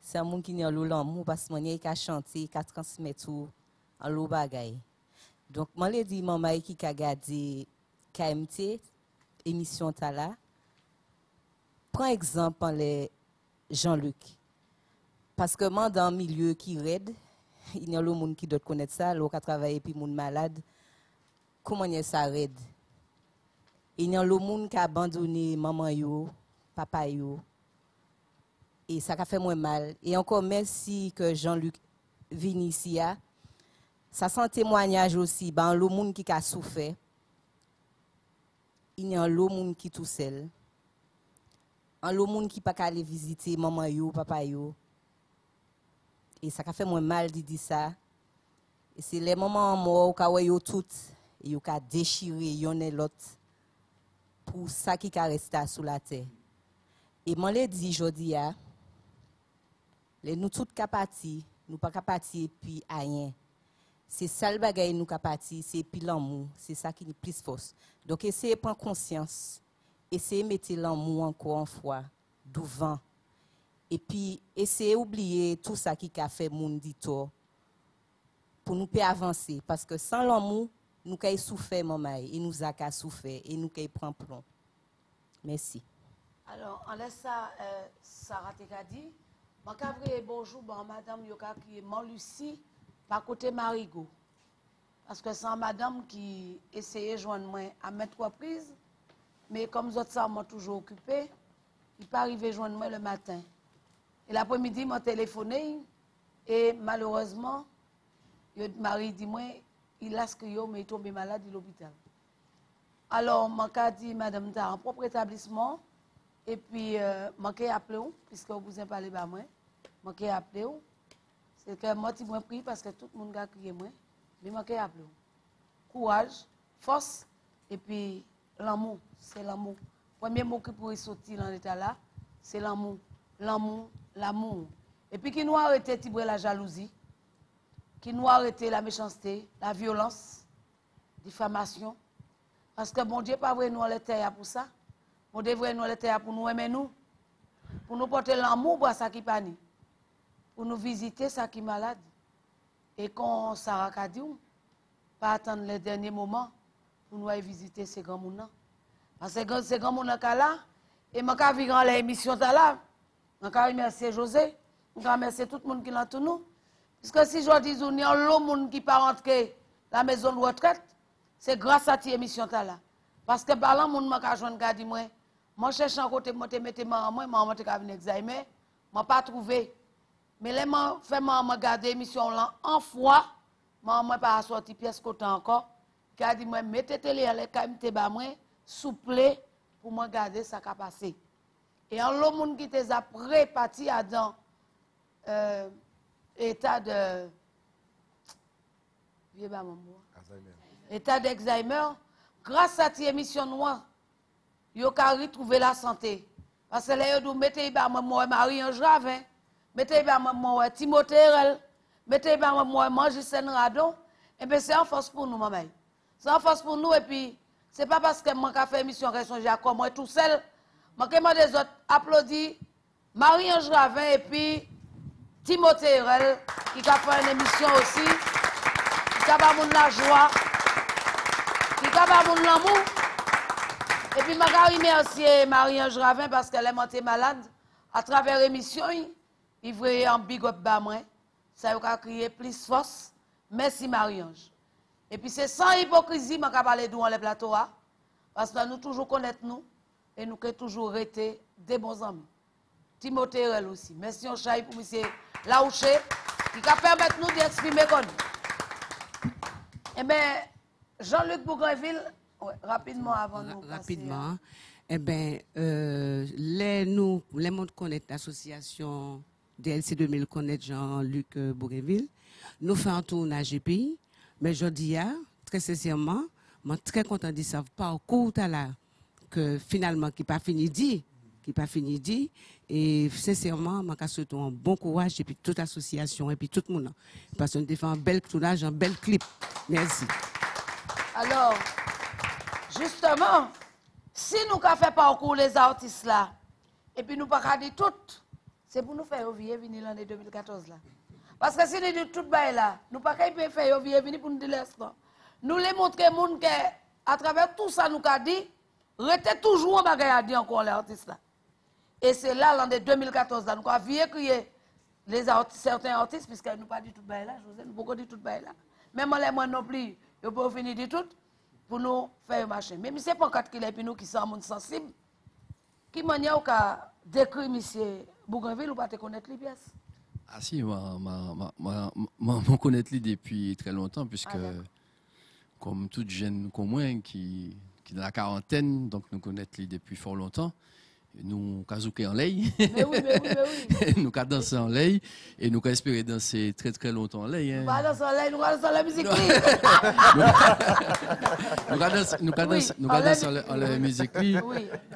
C'est un monde qui est en l'amour parce que il a chanté, il a transmis tout en l'eau bagaille. Donc, moi, je dis, maman qui a gardé KMT, émission là, prends exemple en les Jean-Luc. Parce que moi, dans un milieu qui raide, il y a le monde qui doit connaître ça, l'autre qui travaille puis monde malade, comment est ça raide? Il y a le monde qui a abandonné maman yo, papa yo. Et ça a fait moins mal. Et encore merci que Jean-Luc vienne ici. Ça sent témoignage aussi, ben le monde qui a souffert. Il y a le monde qui est tout seul. Un le monde qui pas aller visiter maman yo, papa yo. Et ça a fait moins mal de dire ça. Et c'est les moments morts où yo toutes et yo ka déchirer yon et l'autre pour ça qui ka rester sous la terre. Et moi le dit jodi a nous toutes capati, nous pas capati puis rien. C'est ça le bagay nous capati, c'est puis l'amour, c'est ça qui nous plus force. Donc essayez de prendre conscience, essayez de mettre l'amour encore une fois devant. Et puis essayez d'oublier tout ça qui a fait moun dit tort pour nous peut avancer parce que sans l'amour nous kay souffert maman et nous a ka souffert et nous kay prend plomb. Merci. Alors on laisse ça Sarah Tekadi. Je vais bonjour à madame Yoka qui est Lucie par côté Marigot. Parce que c'est madame qui essayait de joindre moi à maintes reprises. Mais comme les autres ça m'ont toujours occupé, il n'est pas arrivé à joindre moi le matin. Et l'après-midi, il m'a téléphoné. Et malheureusement, le mari dit moi, il a ce que yo, mais il est tombé malade à l'hôpital. Alors, je dit, madame, tu as un propre établissement. Et puis, je l'ai appelé, puisque vous avez parlé de moi. Je l'ai appelé. C'est que moi, je suis pris parce que tout le monde a crié moi. Mais je l'ai appelé. Courage, force, et puis l'amour. C'est l'amour. Le premier mot qui pourrait sortir dans l'état là, c'est l'amour. L'amour, l'amour. Et puis, qui nous a arrêté la jalousie, qui nous a arrêté la méchanceté, la violence, diffamation. Parce que bon Dieu, pas vrai nous les terres pour ça. On devrait nous les terres pour nous aimer nous. Pour nous porter l'amour pour ça qui pani. Pour nous visiter ça qui malade. Et quand Sarah a dit, pas attendre les derniers moments pour nous aller visiter ces grands mounans. Parce que ces grands mounans là, et je vais vivre l'émission là. Je remercie José, je remercie tout le monde qui l'entoure nous. Puisque si je dis, il y a un monde qui pas rentrer la maison de retraite, c'est grâce à cette émission là. Parce que par là, le monde m'a joindre gars dit moi, moi cherche un côté moi te mettre moi moi te venir examiner, moi pas trouvé. Mais les moi fait moi regarder émission là en fois, moi pas sorti pièce côté encore. Gars dit moi mettez télé à l'école ba moi souple pour moi garder ça qui a passé. Et en l'autre monde qui était après parti à dans état de état d'Alzheimer, grâce à cette émission noire, ils ont retrouvé la santé. Parce que là, ils ont mettez moi Marie-Ange Ravin, mettez moi Timothée Rel, mettez moi Magicène Radon, et bien c'est en force pour nous, maman. C'est en force pour nous, et puis, c'est pas parce que moi, qui fait émission Réson Jacob, moi tout seul, moi, des autres applaudis Marie-Ange Ravin, et puis Timothée Rel, qui a fait une émission aussi, qui a fait la joie, qui a fait l'amour. Et puis, je remercie Marie-Ange Ravin parce qu'elle est montée malade. À travers l'émission, il voulait un big up bas moi. Ça a crié plus force. Merci Marie-Ange. Et puis, c'est sans hypocrisie que je parle de nous les plateaux. Parce que nous toujours connaissons nous et nous avons toujours été des bons amis. Timothée Rel aussi. Merci Onchaï pour M. Laouché qui permet nous d'exprimer comme nous. Eh bien, Jean-Luc Bougainville, ouais, rapidement avant nous. Rapidement. Eh bien, les mondes connaissent l'association DLC 2000 connaît Jean-Luc Bougainville. Nous faisons un tournage du pays. Mais je dis, très sincèrement, je suis très content de savoir parcours là que finalement, qui n'a pas fini dit. Et sincèrement, je souhaite un bon courage et puis toute l'association et puis tout le monde. Parce qu'on fait un bel tournage, un bel clip. Merci. Alors, justement, si nous avons fait parcours les artistes là, et puis nous ne pouvons pas dire tout, c'est pour nous faire venir l'année 2014 là. Parce que si nous disons tout là, nous ne pouvons pas faire venir pour nous dire l'instant. Nous les montrer que à travers tout ça nous avons dit, Restez toujours en bagaille à dire encore les artistes là. Et c'est là, l'an de 2014, là, nous avons vu crier certains artistes, puisque nous pas dit tout bail là, José, nous pas dit tout bail là. Même les mois non plus, nous pas fini de tout pour nous faire marcher. Mais c'est pas quatre qu'il est puis nous qui sommes monde sensible. Qui manière qu'a décrit monsieur Bougainville ou pas te connaître les pièces? Ah si, je connais lui depuis très longtemps, puisque comme toute jeune comme moi qui est dans la quarantaine, donc nous connaissons lui depuis fort longtemps. Nous casouquer en l'ail, nous avons dansé en l'ail et nous avons espéré danser très très longtemps en l'ail. Nous avons dansé en l'ail, nous avons dansé la musique. Nous avons dansé en la musique.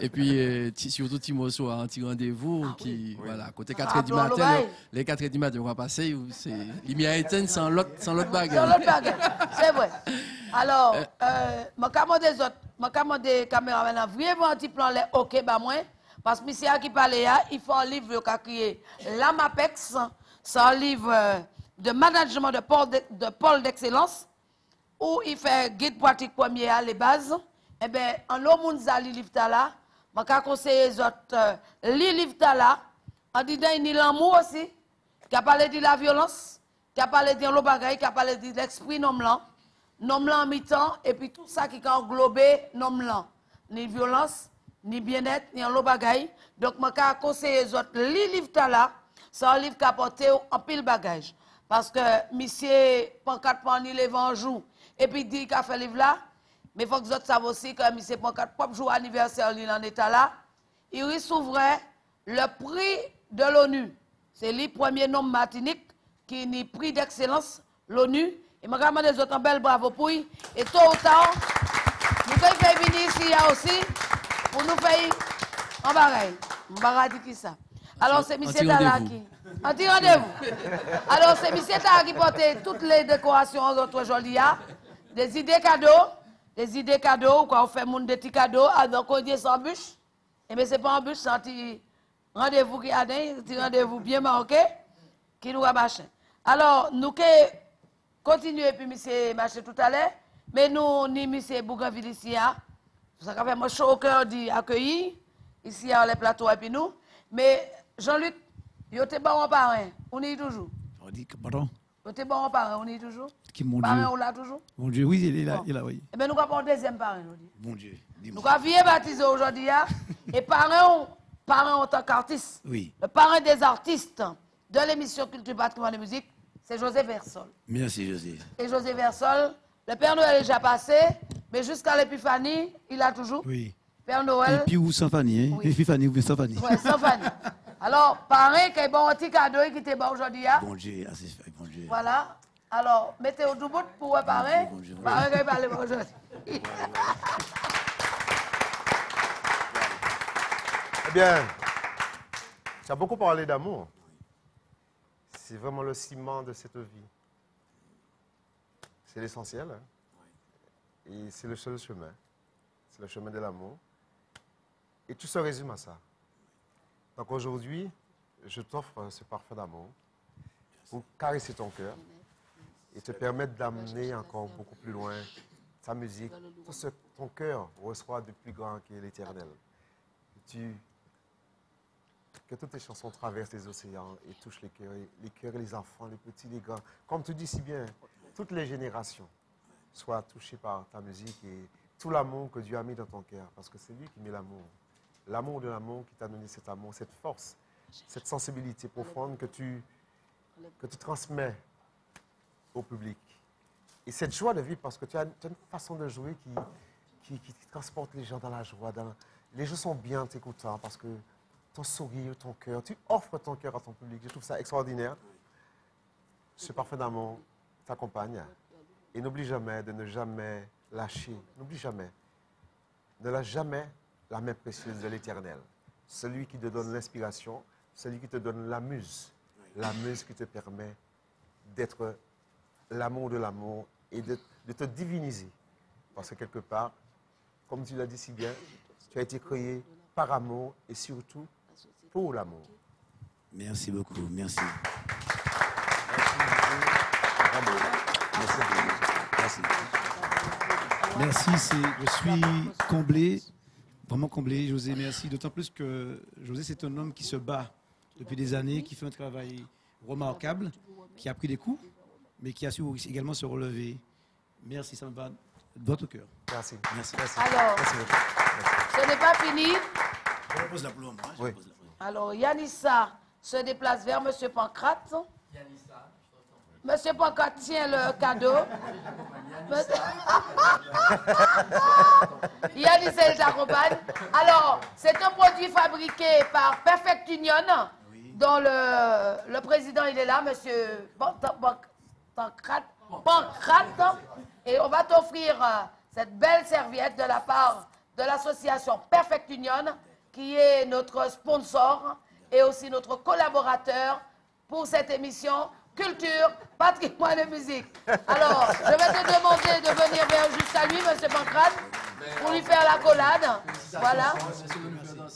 Et puis surtout Timoso a un petit rendez-vous qui, voilà, côté 4h du matin, les 4h du matin, on va passer, il m'y a éteint sans l'autre bague. Sans l'autre bague, c'est vrai. Alors, je commande des caméramans, vraiment un petit plan, les OK, bah moi. Parce que monsieur qui parle là, il faut un livre qui a créé l'AMAPEX, c'est un livre de management de pôle d'excellence, où il fait guide pratique premier à les bases. Eh bien, en l'homme qui a lu livre là, je conseille les autres lire livre là, en disant qu'il y a l'amour aussi, qui a parlé de la violence, qui a parlé de l'obagaï, qui a parlé de l'esprit non en mi-temps, et puis tout ça qui a englobé non blanc, ni violence, ni bien-être, ni en l'eau bagaille. Donc, je conseille les autres, les livres là, c'est un livre qui a porté en pile bagage. Parce que, monsieur, Pancarte ni les vents jour, et puis dit qu'il a fait le livre là, mais il faut que les autres savent aussi que monsieur Pancarte, propre jour anniversaire, il en état là, il recevrait le prix de l'ONU. C'est le premier nom Martinique qui est le prix d'excellence, l'ONU. Et je demande les autres un bel bravo pour lui. Et tôt ou tard, nous devons faire venir ici aussi. Pour nous faire en bagaille. On va dire qui ça. Alors, c'est M. Tala qui. Un petit rendez-vous. Alors, c'est M. Tala qui porte toutes les décorations aujourd'hui. Des idées cadeaux, quand on fait des petits cadeaux, donc on dit sans bûche. Et mais ce n'est pas un bûche, c'est un petit rendez-vous qui a un petit rendez-vous bien marqué qui nous a marché. Alors, nous continuons, puis M. marché tout à l'heure, mais nous, ni M. Bougainville ici, ça fait moi chaud au cœur d'accueillir ici à les plateaux et puis nous. Mais Jean-Luc, il était bon en parrain, on y est toujours. On dit que, pardon? Il était bon en parrain, on y est toujours. Qui, mon parrain, Dieu? on l'a toujours. Mon Dieu, oui, il est là, oui. Eh bien, nous avons un deuxième parrain, nous dit. Mon Dieu. Nous avons vieux baptisé aujourd'hui, et parrain en tant qu'artiste. Oui. Le parrain des artistes de l'émission Culture Patrimoine et Musique, c'est José Versol. Merci, José. Et José Versol, le Père Noël est déjà passé, mais jusqu'à l'épiphanie, il a toujours. Oui. Père Noël. Et puis ou sans Fanny, hein? Oui. Épiphanie ou sans Fanny. Oui, sans Fanny. Alors, parrain, qui est bon un petit cadeau qui était bon aujourd'hui. Bon Dieu, assez fait, bon Dieu. Voilà. Alors, mettez au double pour parrain. Parrain qui parle aujourd'hui. Eh bien, tu as beaucoup parlé d'amour. C'est vraiment le ciment de cette vie. C'est l'essentiel. Hein? Et c'est le seul chemin. C'est le chemin de l'amour. Et tout se résume à ça. Donc aujourd'hui, je t'offre ce parfum d'amour pour caresser ton cœur et te permettre d'amener encore beaucoup plus loin ta musique, tout ce que ton cœur reçoit de plus grand qui est l'Éternel. Que toutes tes chansons traversent les océans et touchent les cœurs, les enfants, les petits, les grands. Comme tu dis si bien, toutes les générations soient touchées par ta musique et tout l'amour que Dieu a mis dans ton cœur, parce que c'est lui qui met l'amour. L'amour de l'amour qui t'a donné cet amour, cette force, cette sensibilité profonde que tu transmets au public. Et cette joie de vivre, parce que tu as une façon de jouer qui transporte les gens dans la joie. Les gens sont bien en t'écoutant, parce que ton sourire, ton cœur, tu offres ton cœur à ton public. Je trouve ça extraordinaire. Ce parfum d'amour t'accompagne. Et n'oublie jamais de ne jamais lâcher. N'oublie jamais. Ne lâche jamais la main précieuse de l'Éternel. Celui qui te donne l'inspiration, celui qui te donne la muse qui te permet d'être l'amour de l'amour et de te diviniser. Parce que quelque part, comme tu l'as dit si bien, tu as été créé par amour et surtout pour l'amour. Merci beaucoup, merci. Merci, je suis comblé Vraiment comblé, José, merci. D'autant plus que José, c'est un homme qui se bat depuis des années, qui fait un travail remarquable, qui a pris des coups, mais qui a su également se relever. Merci, ça me va droit au cœur. Merci. Merci. Alors, Merci beaucoup. ce n'est pas fini. Je pose la plume, hein, je Oui. pose la plume. Alors, Yanissa se déplace vers M. Pancrate. Monsieur Pancrate tient le cadeau. Yanissa, il t'accompagne. Alors, c'est un produit fabriqué par Perfect Union, dont le président, il est là, M. Pancrate. Et on va t'offrir cette belle serviette de la part de l'association Perfect Union, qui est notre sponsor et aussi notre collaborateur pour cette émission Culture, Patrimoine et Musique. Alors, je vais te demander de venir vers jusqu'à lui, M. Pancrate, pour lui faire la collade. Voilà.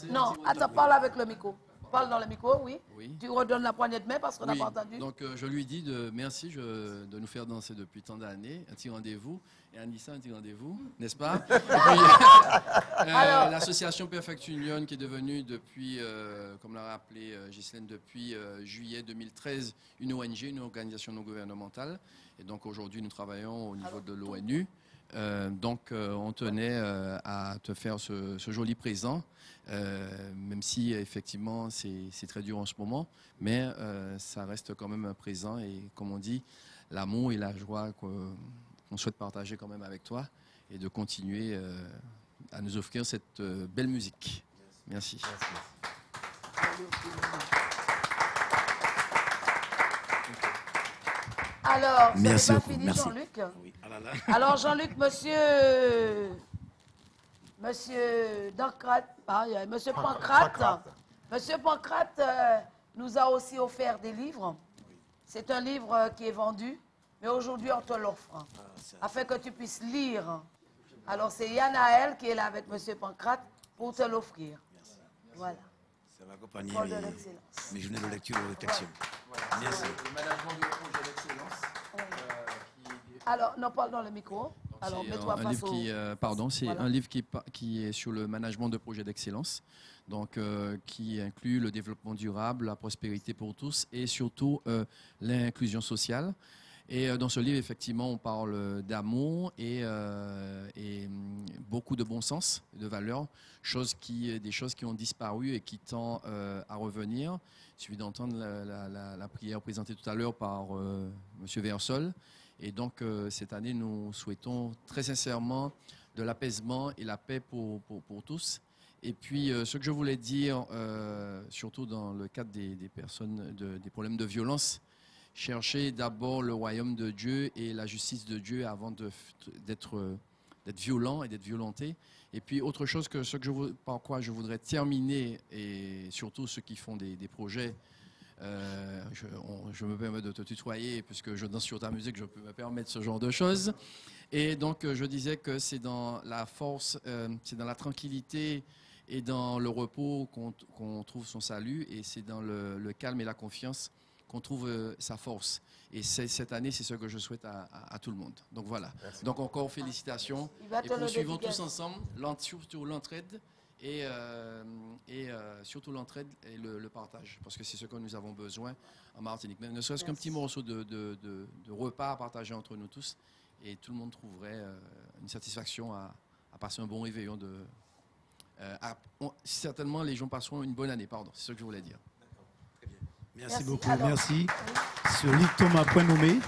Non, attends, parle avec le micro. Parle dans le micro, oui. Tu redonnes la poignée de main parce qu'on n'a Oui, pas entendu. donc je lui dis merci de nous faire danser depuis tant d'années, un petit rendez-vous, et Anissa, un petit rendez-vous, n'est-ce pas? Et puis, l'association Perfect Union qui est devenue depuis, comme l'a rappelé Ghislaine, depuis juillet 2013, une ONG, une organisation non gouvernementale. Et donc aujourd'hui, nous travaillons au niveau de l'ONU. Donc on tenait à te faire ce joli présent, même si effectivement c'est très dur en ce moment, mais ça reste quand même un présent et comme on dit, l'amour et la joie qu'on souhaite partager quand même avec toi et de continuer à nous offrir cette belle musique. Merci. Alors, Merci c'est pas beaucoup, fini, merci. Jean-Luc. Oui. Ah là là. Alors, Jean-Luc, monsieur Pancrate. Monsieur Pancrate nous a aussi offert des livres. C'est un livre qui est vendu, mais aujourd'hui, on te l'offre, afin que tu puisses lire. Alors, c'est Yanaël qui est là avec monsieur Pancrate pour te l'offrir. Voilà. Ça va accompagner Paul de l'excellence. mes journées de lecture et de réflexion. Merci. Le management du projet d'excellence. Alors, non, parle dans le micro. Alors, mets-toi face au... C'est Voilà. un livre qui est sur le management de projets d'excellence, donc qui inclut le développement durable, la prospérité pour tous et surtout l'inclusion sociale. Et dans ce livre, effectivement, on parle d'amour et beaucoup de bon sens, de valeurs, des choses qui ont disparu et qui tendent à revenir. Il suffit d'entendre la prière présentée tout à l'heure par M. Versol. Et donc, cette année, nous souhaitons très sincèrement de l'apaisement et la paix pour tous. Et puis, ce que je voulais dire, surtout dans le cadre des personnes, des problèmes de violence, chercher d'abord le royaume de Dieu et la justice de Dieu avant d'être violent et d'être violenté. Et puis, autre chose par quoi je voudrais terminer, et surtout ceux qui font des projets, je me permets de te tutoyer, puisque je danse sur ta musique, je peux me permettre ce genre de choses. Et donc, je disais que c'est dans la force, c'est dans la tranquillité et dans le repos qu'on trouve son salut, et c'est dans le calme et la confiance qu'on trouve sa force. Et cette année, c'est ce que je souhaite à tout le monde. Donc voilà. Merci. Donc encore félicitations. Et poursuivons tous ensemble, surtout l'entraide et surtout l'entraide et le partage, parce que c'est ce que nous avons besoin en Martinique. Même ne serait-ce qu'un petit morceau de repas à partager entre nous tous, et tout le monde trouverait une satisfaction à passer un bon réveillon. Certainement, les gens passeront une bonne année, pardon, c'est ce que je voulais dire. Merci beaucoup, merci. Ce livre Thomas point nommé,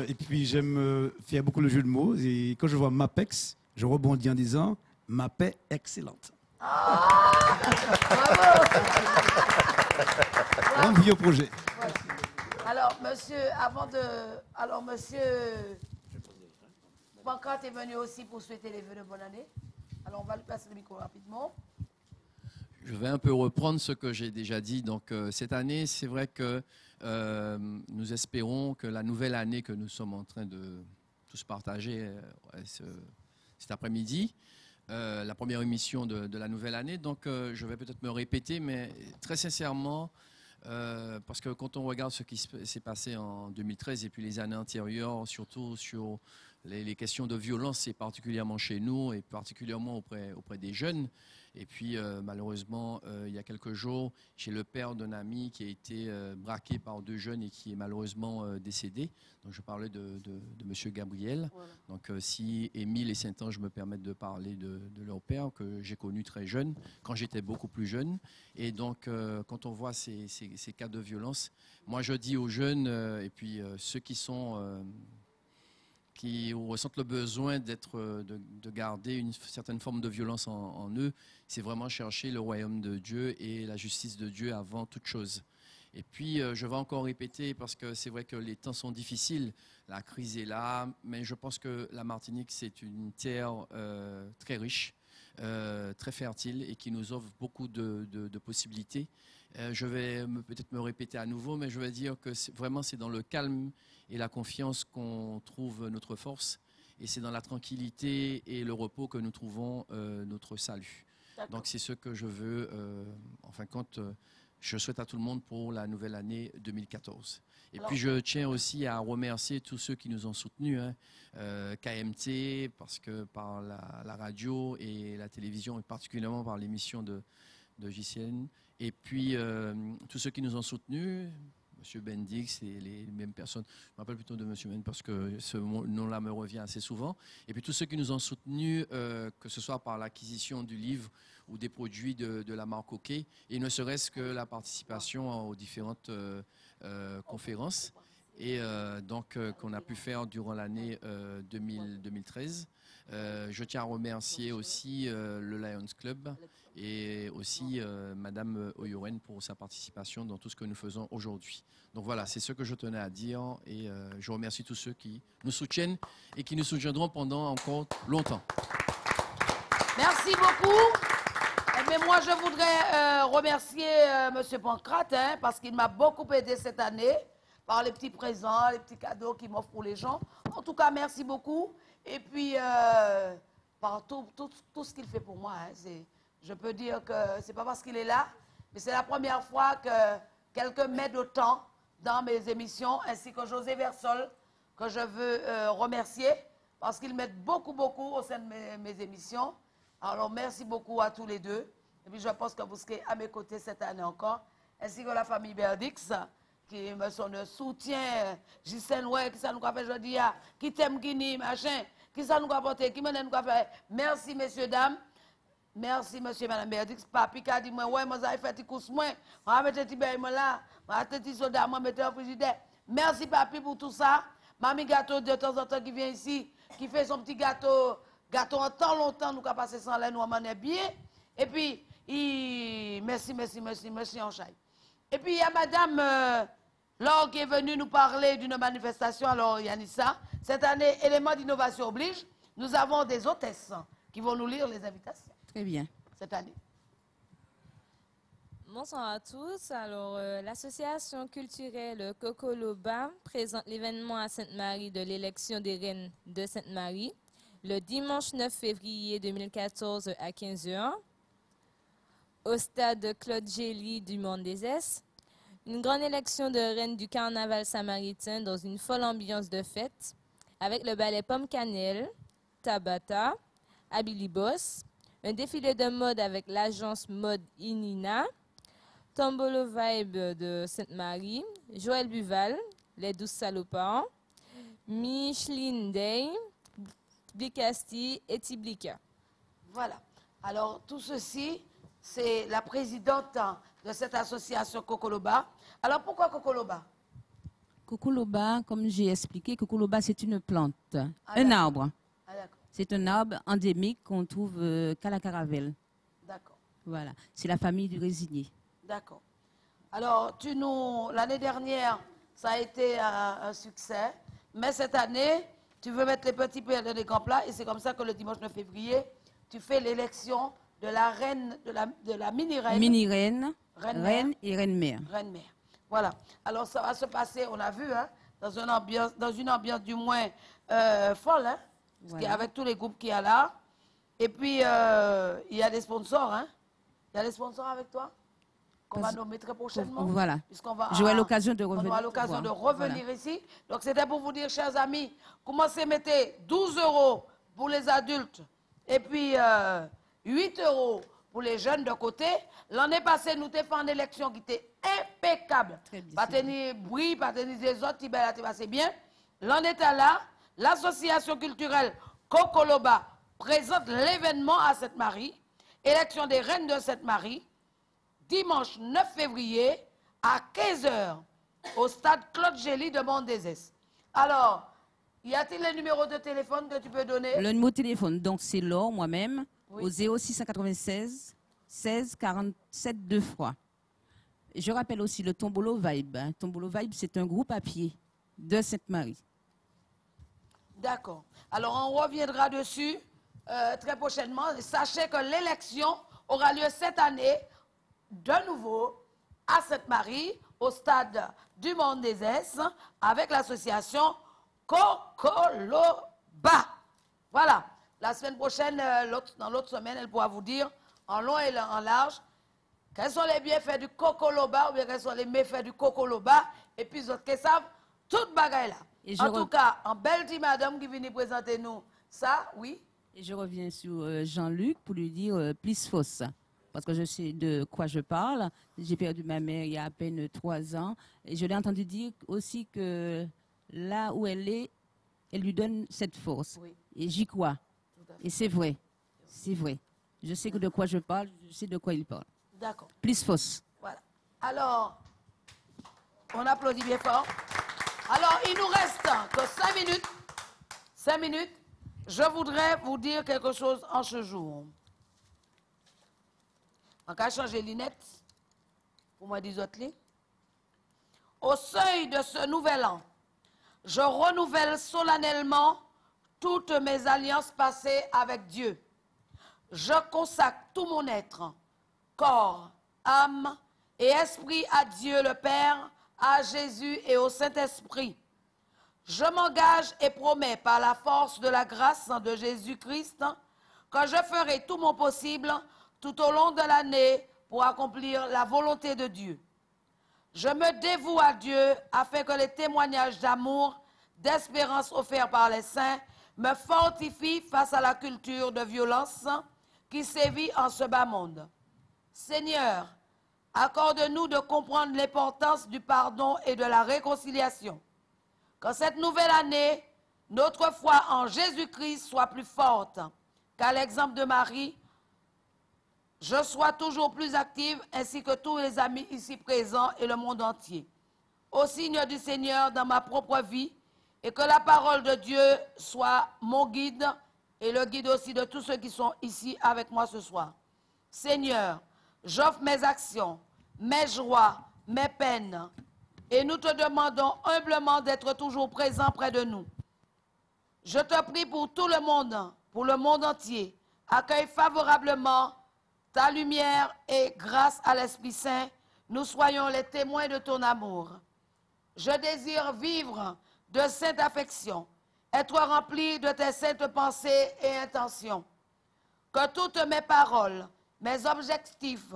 et puis j'aime faire beaucoup le jeu de mots, et quand je vois MAPEX, je rebondis en disant ma paix excellente. Bravo. Envie au projet. Alors, monsieur Pancrate est venu aussi pour souhaiter les vœux de bonne année. Alors, on va lui passer le micro rapidement. Je vais un peu reprendre ce que j'ai déjà dit. Donc, cette année, c'est vrai que nous espérons que la nouvelle année que nous sommes en train de tous partager cet après-midi, la première émission de la nouvelle année. Donc, je vais peut-être me répéter, mais très sincèrement, parce que quand on regarde ce qui s'est passé en 2013 et puis les années antérieures, surtout sur les questions de violence, c'est particulièrement chez nous et particulièrement auprès des jeunes. Et puis, malheureusement, il y a quelques jours, j'ai le père d'un ami qui a été braqué par 2 jeunes et qui est malheureusement décédé. Donc, je parlais de M. Gabriel. Voilà. Donc, si Émile et Saint-Ange me permettent de parler de leur père, que j'ai connu très jeune, quand j'étais beaucoup plus jeune. Et donc, quand on voit ces cas de violence, moi, je dis aux jeunes, et puis ceux qui ressentent le besoin de garder une certaine forme de violence en eux, c'est vraiment chercher le royaume de Dieu et la justice de Dieu avant toute chose. Et puis, je vais encore répéter, parce que c'est vrai que les temps sont difficiles, la crise est là, mais je pense que la Martinique, c'est une terre très riche, très fertile et qui nous offre beaucoup de possibilités. Je vais peut-être me répéter à nouveau, mais je vais dire que vraiment c'est dans le calme et la confiance qu'on trouve notre force, et c'est dans la tranquillité et le repos que nous trouvons notre salut. Donc c'est ce que je veux, en fin de compte, je souhaite à tout le monde pour la nouvelle année 2014. Et puis je tiens aussi à remercier tous ceux qui nous ont soutenus, KMT, parce que par la radio et la télévision, et particulièrement par l'émission de JCN, et puis tous ceux qui nous ont soutenus, M. Bendix et les mêmes personnes, je me rappelle plutôt de M. Ben parce que ce nom-là me revient assez souvent, et puis tous ceux qui nous ont soutenus, que ce soit par l'acquisition du livre ou des produits de la marque OK, et ne serait-ce que la participation aux différentes conférences, et donc qu'on a pu faire durant l'année 2013. Je tiens à remercier aussi le Lions Club et aussi Madame Oyoren pour sa participation dans tout ce que nous faisons aujourd'hui. Donc voilà, c'est ce que je tenais à dire, et je remercie tous ceux qui nous soutiennent et qui nous soutiendront pendant encore longtemps. Merci beaucoup. Mais moi, je voudrais remercier M. Pancrate, parce qu'il m'a beaucoup aidé cette année par les petits présents, les petits cadeaux qu'il m'offre pour les gens. En tout cas, merci beaucoup. Et puis, par tout ce qu'il fait pour moi, je peux dire que ce n'est pas parce qu'il est là, mais c'est la première fois que quelqu'un m'aide autant dans mes émissions, ainsi que José Versol, que je veux remercier, parce qu'il m'aide beaucoup au sein de mes émissions. Alors, merci beaucoup à tous les deux. Et puis, je pense que vous serez à mes côtés cette année encore, ainsi que la famille Berdix, qui me soutient, Gisèle, ouais, qui ça nous a fait aujourd'hui, qui t'aime Guinée, machin, qui ça nous a apporté, qui m'a fait. Merci, messieurs, dames. Merci, monsieur, madame Berdix. Papi qui a dit, ouais, moi, j'ai fait des courses, moi, je vais mettre des bains là, je vais mettre des sodas, je vais mettre un frigidaire. Merci, papi, pour tout ça. Mamie Gâteau, de temps en temps, qui vient ici, qui fait son petit gâteau en temps longtemps, nous avons passé sans l'air, nous avons bien. Et puis, merci, en chai. Et puis, il y a madame Laure qui est venue nous parler d'une manifestation. Alors, Yanissa, cette année, élément d'innovation oblige, nous avons des hôtesses qui vont nous lire les invitations. Très bien. Cette année. Bonsoir à tous. Alors, l'association culturelle Cocoloba présente l'événement à Sainte-Marie de l'élection des reines de Sainte-Marie le dimanche 9 février 2014 à 15h au stade Claude Gély du Monde des Es. Une grande élection de reines du carnaval samaritain dans une folle ambiance de fête avec le ballet Pomme Cannelle, Tabata, Abilibos, un défilé de mode avec l'agence mode Inina, Tombolo Vibe de Sainte-Marie, Joël Buval, Les 12 Salopards, Micheline Day, Blicasti et Tiblika. Voilà. Alors, tout ceci, c'est la présidente de cette association Cocoloba. Alors, pourquoi Cocoloba? Cocoloba, comme j'ai expliqué, Cocoloba, c'est une plante, un arbre. Ah, d'accord. C'est un arbre endémique qu'on trouve qu'à la Caravelle. D'accord. Voilà. C'est la famille du résigné. D'accord. Alors, l'année dernière, ça a été un succès, mais cette année, tu veux mettre les petits pieds dans les grands plats, et c'est comme ça que le dimanche 9 février, tu fais l'élection de la reine, de la mini-reine. Mini-reine, reine et reine-mère. Reine-mère. Voilà. Alors, ça va se passer, on l'a vu, dans une ambiance du moins folle, Voilà. avec tous les groupes qu'il y a là. Et puis, il y a des sponsors, Il y a des sponsors avec toi? qu'on va nommer très prochainement. Voilà. Puisqu'on va J'aurai l'occasion de revenir. On aura l'occasion de voir. revenir ici. Donc, c'était pour vous dire, chers amis, commencez à mettre 12 € pour les adultes et puis 8 € pour les jeunes de côté. L'année passée, nous avons fait une élection qui était impeccable. Pas tenir bruit, pas tenir des autres, qui passé bien. L'année là, l'association culturelle Cocoloba présente l'événement à Sainte-Marie, élection des reines de Sainte-Marie, dimanche 9 février à 15 h au stade Claude Gély de Mondezès. Alors, y a-t-il les numéros de téléphone que tu peux donner? Le numéro de téléphone, donc c'est Laure, moi-même, Oui. au 0696 16 47 2 fois. Je rappelle aussi le Tombolo Vibe. hein. Tombolo Vibe, c'est un groupe à pied de Sainte-Marie. D'accord. Alors, on reviendra dessus très prochainement. Sachez que l'élection aura lieu cette année, de nouveau, à Sainte-Marie, au stade du Mondezès, avec l'association Cocoloba. Voilà. La semaine prochaine, dans l'autre semaine, elle pourra vous dire, en long et en large, quels sont les bienfaits du Cocoloba ou bien quels sont les méfaits du Cocoloba. Et puis, autres qui savent, toute bagaille là. Et En tout cas, en belle dit madame qui vient présenter nous ça, oui. Et je reviens sur Jean-Luc pour lui dire plus fausse. Parce que je sais de quoi je parle. J'ai perdu ma mère il y a à peine 3 ans. Et je l'ai entendu dire aussi que là où elle est, elle lui donne cette force. Oui. Et j'y crois. Et c'est vrai. C'est vrai. Je sais que de quoi je parle, je sais de quoi il parle. D'accord. Plus fausse. Voilà. Alors, on applaudit bien fort. Alors, il nous reste que 5 minutes. 5 minutes. Je voudrais vous dire quelque chose en ce jour. En cas de changer les lunettes, pour moi, des autres. Au seuil de ce nouvel an, je renouvelle solennellement toutes mes alliances passées avec Dieu. Je consacre tout mon être, corps, âme et esprit à Dieu le Père, à Jésus et au Saint-Esprit. Je m'engage et promets par la force de la grâce de Jésus-Christ que je ferai tout mon possible tout au long de l'année pour accomplir la volonté de Dieu. Je me dévoue à Dieu afin que les témoignages d'amour, d'espérance offerts par les saints me fortifient face à la culture de violence qui sévit en ce bas monde. Seigneur, accorde-nous de comprendre l'importance du pardon et de la réconciliation. Que cette nouvelle année, notre foi en Jésus-Christ soit plus forte, qu'à l'exemple de Marie, je sois toujours plus active, ainsi que tous les amis ici présents et le monde entier. Au signe du Seigneur dans ma propre vie, et que la parole de Dieu soit mon guide et le guide aussi de tous ceux qui sont ici avec moi ce soir. Seigneur, j'offre mes actions, mes joies, mes peines, et nous te demandons humblement d'être toujours présent près de nous. Je te prie pour tout le monde entier. Accueille favorablement ta lumière et grâce à l'Esprit Saint, nous soyons les témoins de ton amour. Je désire vivre de sainte affection, être rempli de tes saintes pensées et intentions. Que toutes mes paroles, mes objectifs,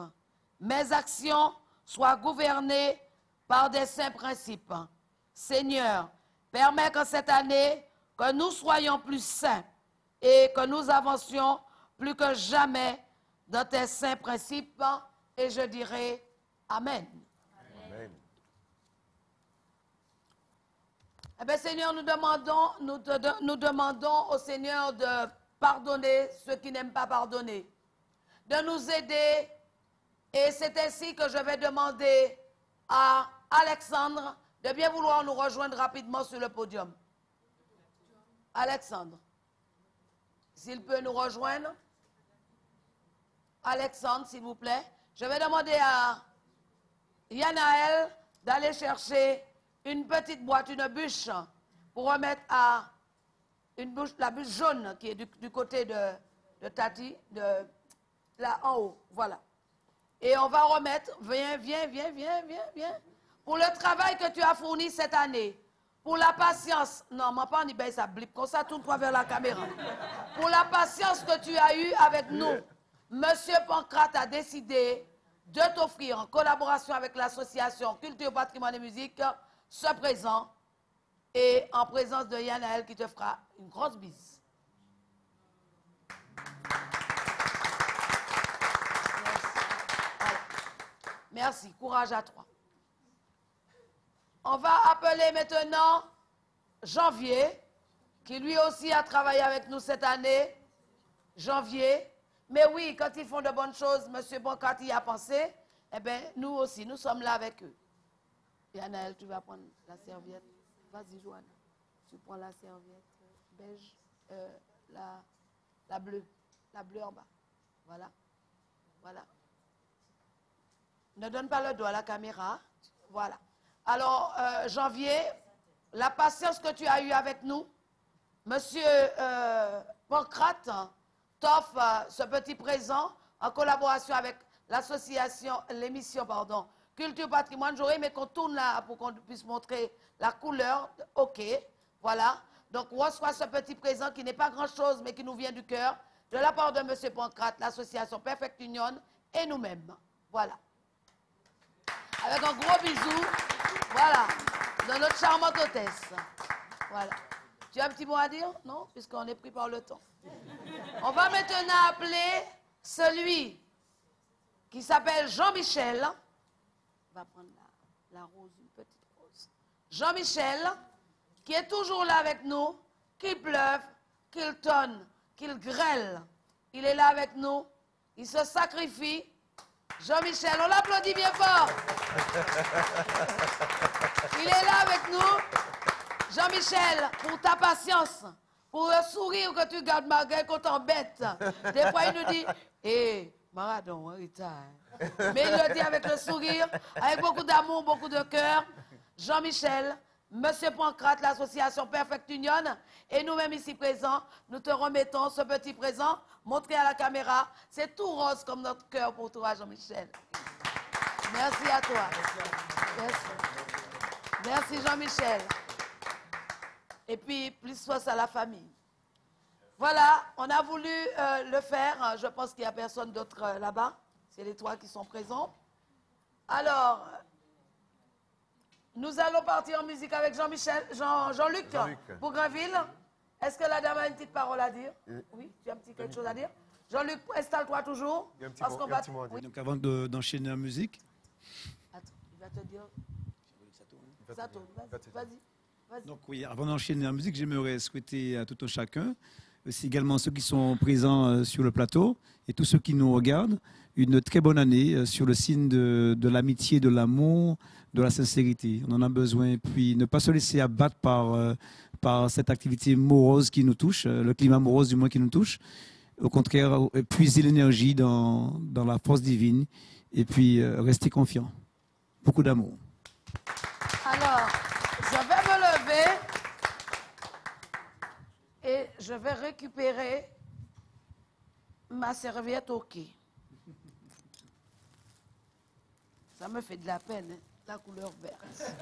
mes actions soient gouvernées par des saints principes. Seigneur, permets que cette année, que nous soyons plus saints et que nous avancions plus que jamais dans tes saints principes. Et je dirai Amen. Amen. Eh bien, Seigneur, nous demandons au Seigneur de pardonner ceux qui n'aiment pas pardonner, de nous aider. Et c'est ainsi que je vais demander à Alexandre de bien vouloir nous rejoindre rapidement sur le podium. Alexandre, s'il peut nous rejoindre. Alexandre, s'il vous plaît. Je vais demander à Yanaël d'aller chercher une petite boîte, une bûche, pour remettre à la bûche jaune qui est du côté de Tati, là en haut. Voilà. Et on va remettre, viens, pour le travail que tu as fourni cette année, pour la patience, non, ma pas en ça blip, comme ça, tourne-toi vers la caméra. Pour la patience que tu as eue avec nous, Monsieur Pancrate a décidé de t'offrir, en collaboration avec l'association Culture, Patrimoine et Musique, ce présent et en présence de Yanaël qui te fera une grosse bise. Merci, courage à toi. On va appeler maintenant Janvier, qui lui aussi a travaillé avec nous cette année. Janvier. Mais oui, quand ils font de bonnes choses, M. Pancrate y a pensé, eh bien, nous aussi, nous sommes là avec eux. Yanaël, tu vas prendre la serviette. Vas-y, Joanne. Tu prends la serviette beige, la bleue en bas. Voilà. Voilà. Ne donne pas le doigt à la caméra. Voilà. Alors, Janvier, la patience que tu as eue avec nous, Monsieur Pancrate t'offre ce petit présent en collaboration avec l'émission Culture Patrimoine. J'aurais aimé qu'on tourne là pour qu'on puisse montrer la couleur. OK, voilà. Donc, on reçoit ce petit présent qui n'est pas grand-chose, mais qui nous vient du cœur, de la part de Monsieur Pancrate, l'association Perfect Union et nous-mêmes. Voilà. Avec un gros bisou, voilà, de notre charmante hôtesse. Voilà. Tu as un petit mot à dire? Non? Puisqu'on est pris par le temps. On va maintenant appeler celui qui s'appelle Jean-Michel. On va prendre la rose, une petite rose. Jean-Michel, qui est toujours là avec nous, qu'il pleuve, qu'il tonne, qu'il grêle. Il est là avec nous, il se sacrifie. Jean-Michel, on l'applaudit bien fort. Il est là avec nous. Jean-Michel, pour ta patience, pour le sourire que tu gardes malgré qu'on t'embête. Des fois, il nous dit, hé, Maradon, Rita. Mais il le dit avec le sourire, avec beaucoup d'amour, beaucoup de cœur. Jean-Michel, Monsieur Pancrate, l'association Perfect Union, et nous-mêmes ici présents, nous te remettons ce petit présent, montré à la caméra. C'est tout rose comme notre cœur pour toi, Jean-Michel. Merci à toi. Merci. Merci, Jean-Michel. Et puis, plus force à la famille. Voilà, on a voulu le faire. Je pense qu'il n'y a personne d'autre là-bas. C'est les trois qui sont présents. Alors, nous allons partir en musique avec Jean-Luc Bougrainville. Est-ce que la dame a une petite parole à dire? Oui, tu as quelque chose à dire? Jean-Luc, installe-toi toujours. Il y a un petit mot à dire. Donc avant d'enchaîner la musique. Attends, il va te dire. Ça tourne, vas-y. Donc oui, avant d'enchaîner la musique, j'aimerais souhaiter à tout un chacun, aussi également ceux qui sont présents sur le plateau et tous ceux qui nous regardent, une très bonne année sur le signe de l'amitié, de l'amour, de la sincérité. On en a besoin. Puis ne pas se laisser abattre par cette activité morose qui nous touche, le climat morose du moins qui nous touche. Au contraire, puiser l'énergie dans la force divine et puis rester confiant. Beaucoup d'amour. Alors, je vais me lever et je vais récupérer ma serviette au quai. Ça me fait de la peine, hein, la couleur verte.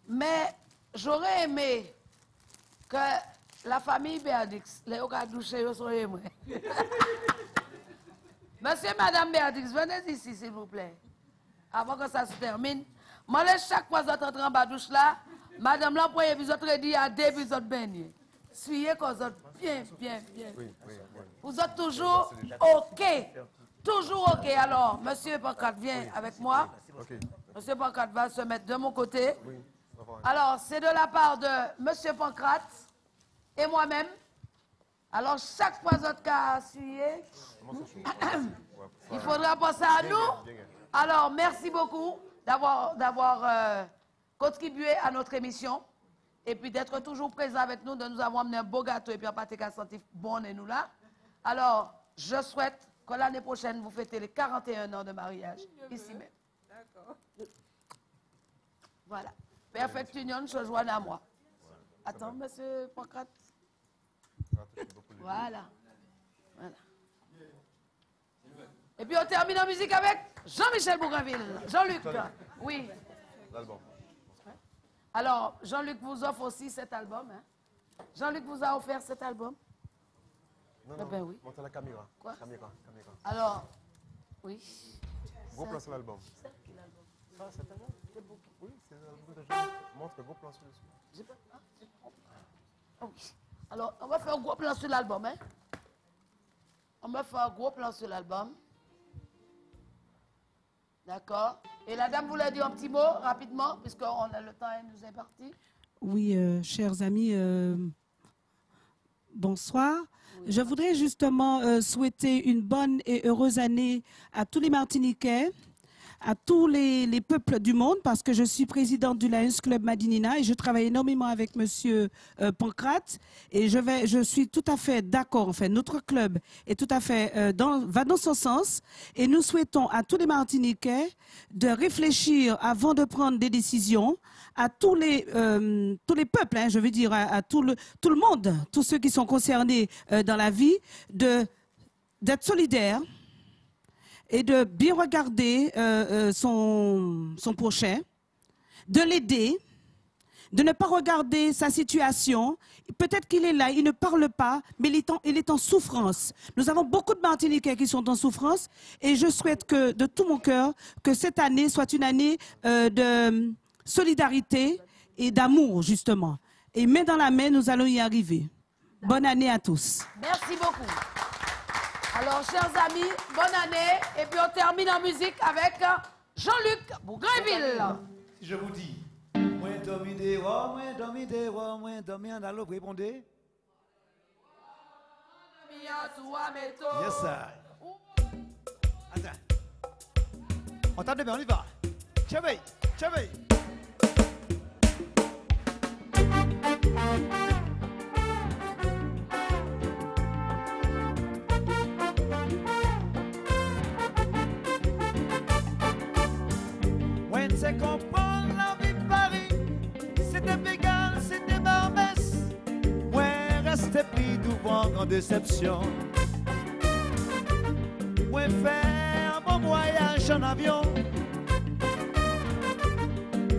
Mais j'aurais aimé que la famille Béadix, les Okadouché, sont aimés. Monsieur et Madame Béadix, venez ici, s'il vous plaît, avant que ça se termine. Moi, chaque fois que vous entrez en badouche là, Madame l'employé, vous êtes dit à deux, vous êtes bénis. Suivez qu'on vous êtes bien. Oui. Vous êtes toujours OK. Toujours OK. Alors, Monsieur Pancrate, viens avec moi. Okay. Monsieur Pancrate va se mettre de mon côté. Oui. Alors, c'est de la part de Monsieur Pancrate et moi-même. Alors, chaque fois que vous êtes suivi, il faudra penser à nous. Alors, merci beaucoup d'avoir contribué à notre émission et puis d'être toujours présent avec nous, de nous avoir amené un beau gâteau et puis un pâté sentif bon et nous là. Alors, je souhaite que l'année prochaine, vous fêtez les 41 ans de mariage, ici même. D'accord. Voilà. Perfect Union se joignent à moi. Attends, Monsieur Pancrate. Voilà. Et puis on termine en musique avec Jean-Michel Bougrainville. Jean-Luc, oui. L'album. Alors, Jean-Luc vous offre aussi cet album. Hein. Jean-Luc vous a offert cet album? Non, eh ben oui. Montre la caméra. Quoi? Caméra. Alors, oui. Gros plan sur l'album. Ça, c'est un album? Oui, c'est l'album de Jean-Luc. Montre gros plan sur le sujet. Ah oui. Alors, on va faire un gros plan sur l'album, hein? On va faire un gros plan sur l'album. D'accord. Et la dame voulait dire un petit mot rapidement, puisqu'on a le temps, elle nous est parti. Oui, chers amis, bonsoir. Je voudrais justement souhaiter une bonne et heureuse année à tous les Martiniquais, à tous les peuples du monde, parce que je suis présidente du Lions Club Madinina et je travaille énormément avec Monsieur Pancrate. Et je suis tout à fait d'accord. Enfin, notre club est tout à fait va dans son sens. Et nous souhaitons à tous les Martiniquais de réfléchir avant de prendre des décisions, à tous les peuples, hein, je veux dire, à tout le monde, tous ceux qui sont concernés dans la vie, d'être solidaires et de bien regarder son prochain, de l'aider, de ne pas regarder sa situation. Peut-être qu'il est là, il ne parle pas, mais il est en souffrance. Nous avons beaucoup de Martiniquais qui sont en souffrance et je souhaite que, de tout mon cœur, que cette année soit une année de solidarité et d'amour, justement. Et main dans la main, nous allons y arriver. Bonne année à tous. Merci beaucoup. Alors, chers amis, bonne année. Et puis, on termine en musique avec Jean-Luc Bougainville. Si je vous dis, moi dormi des rois, moi dormi des rois, moi dormi en allo, vous répondez? Yes, sir. Attends. On tape de bien, on y va. Chabé, chabé. C'est comprendre la vie de Paris, c'était végan, c'était Barbès. Moi, resté pris devant en déception. Moi, faire un bon voyage en avion.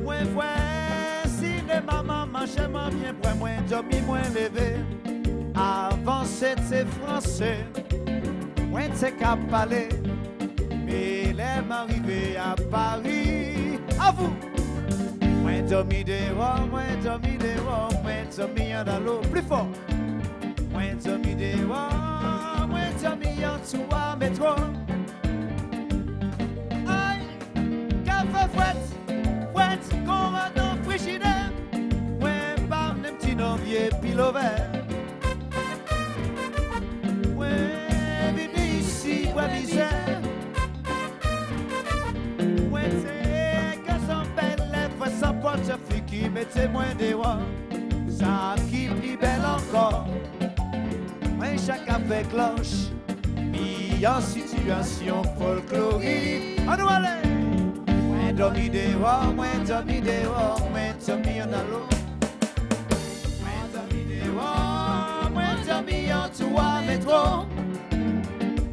Moi, voir cinéma, maman, j'aime bien pour moi, dormi, moi, levé. Avant, c'était français. Moi, c'est qu'à parler. Mais l'aime arrivé à Paris. À vous! Moi dormi dehors, moi dormi dehors, moi dormi en allo, plus fort! Moi dormi dehors, moi dormi en dessous à métro. Aïe! Café fouette, qu'on va dans le frigidaire. Moi par un petit novier pilo vert. Moi bibi ici, moi misère. Moi sans porte-fille qui mettait moins des rois, ça qui plus belle encore. Moi chaque avec cloche, mis en situation folklorique. On nous allait. Moi dormi des rois, moi dormi des rois, moi dormi en allo. Moi dormi des rois, moi dormi en toi métro.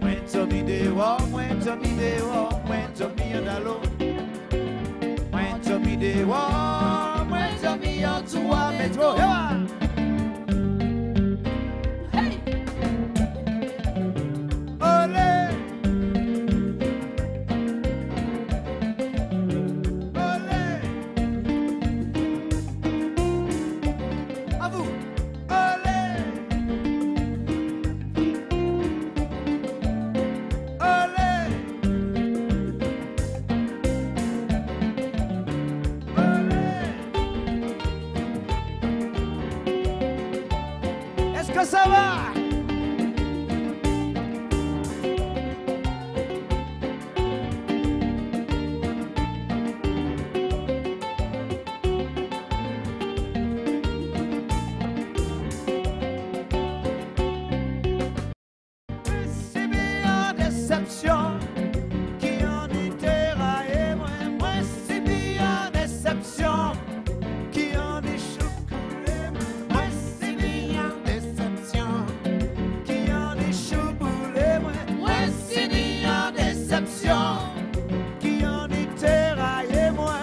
Moi dormi des rois, moi dormi des rois, moi dormi en allo. Dormi des rois, moi dormi en toi métro. Hey! Olé! Olé! À vous! Olé! Olé! Est-ce que ça va? C'est bien déception qui en était raillé, moi c'est bien déception qui en est chocoulé, moi c'est bien déception qui en est chocoulé, moi c'est bien déception qui en était raillé, moi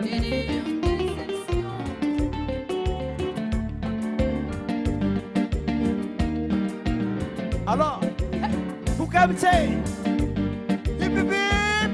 c'est bien déception. Alors, vous captez, hip hip hip,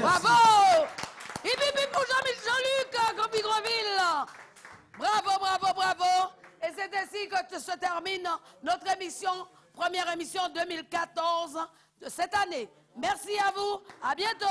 Bravo! Hip hip hip pour Jean-Luc Groville. Bravo, bravo, bravo. Et c'est ainsi que se termine notre émission, première émission 2014 de cette année. Merci à vous. À bientôt.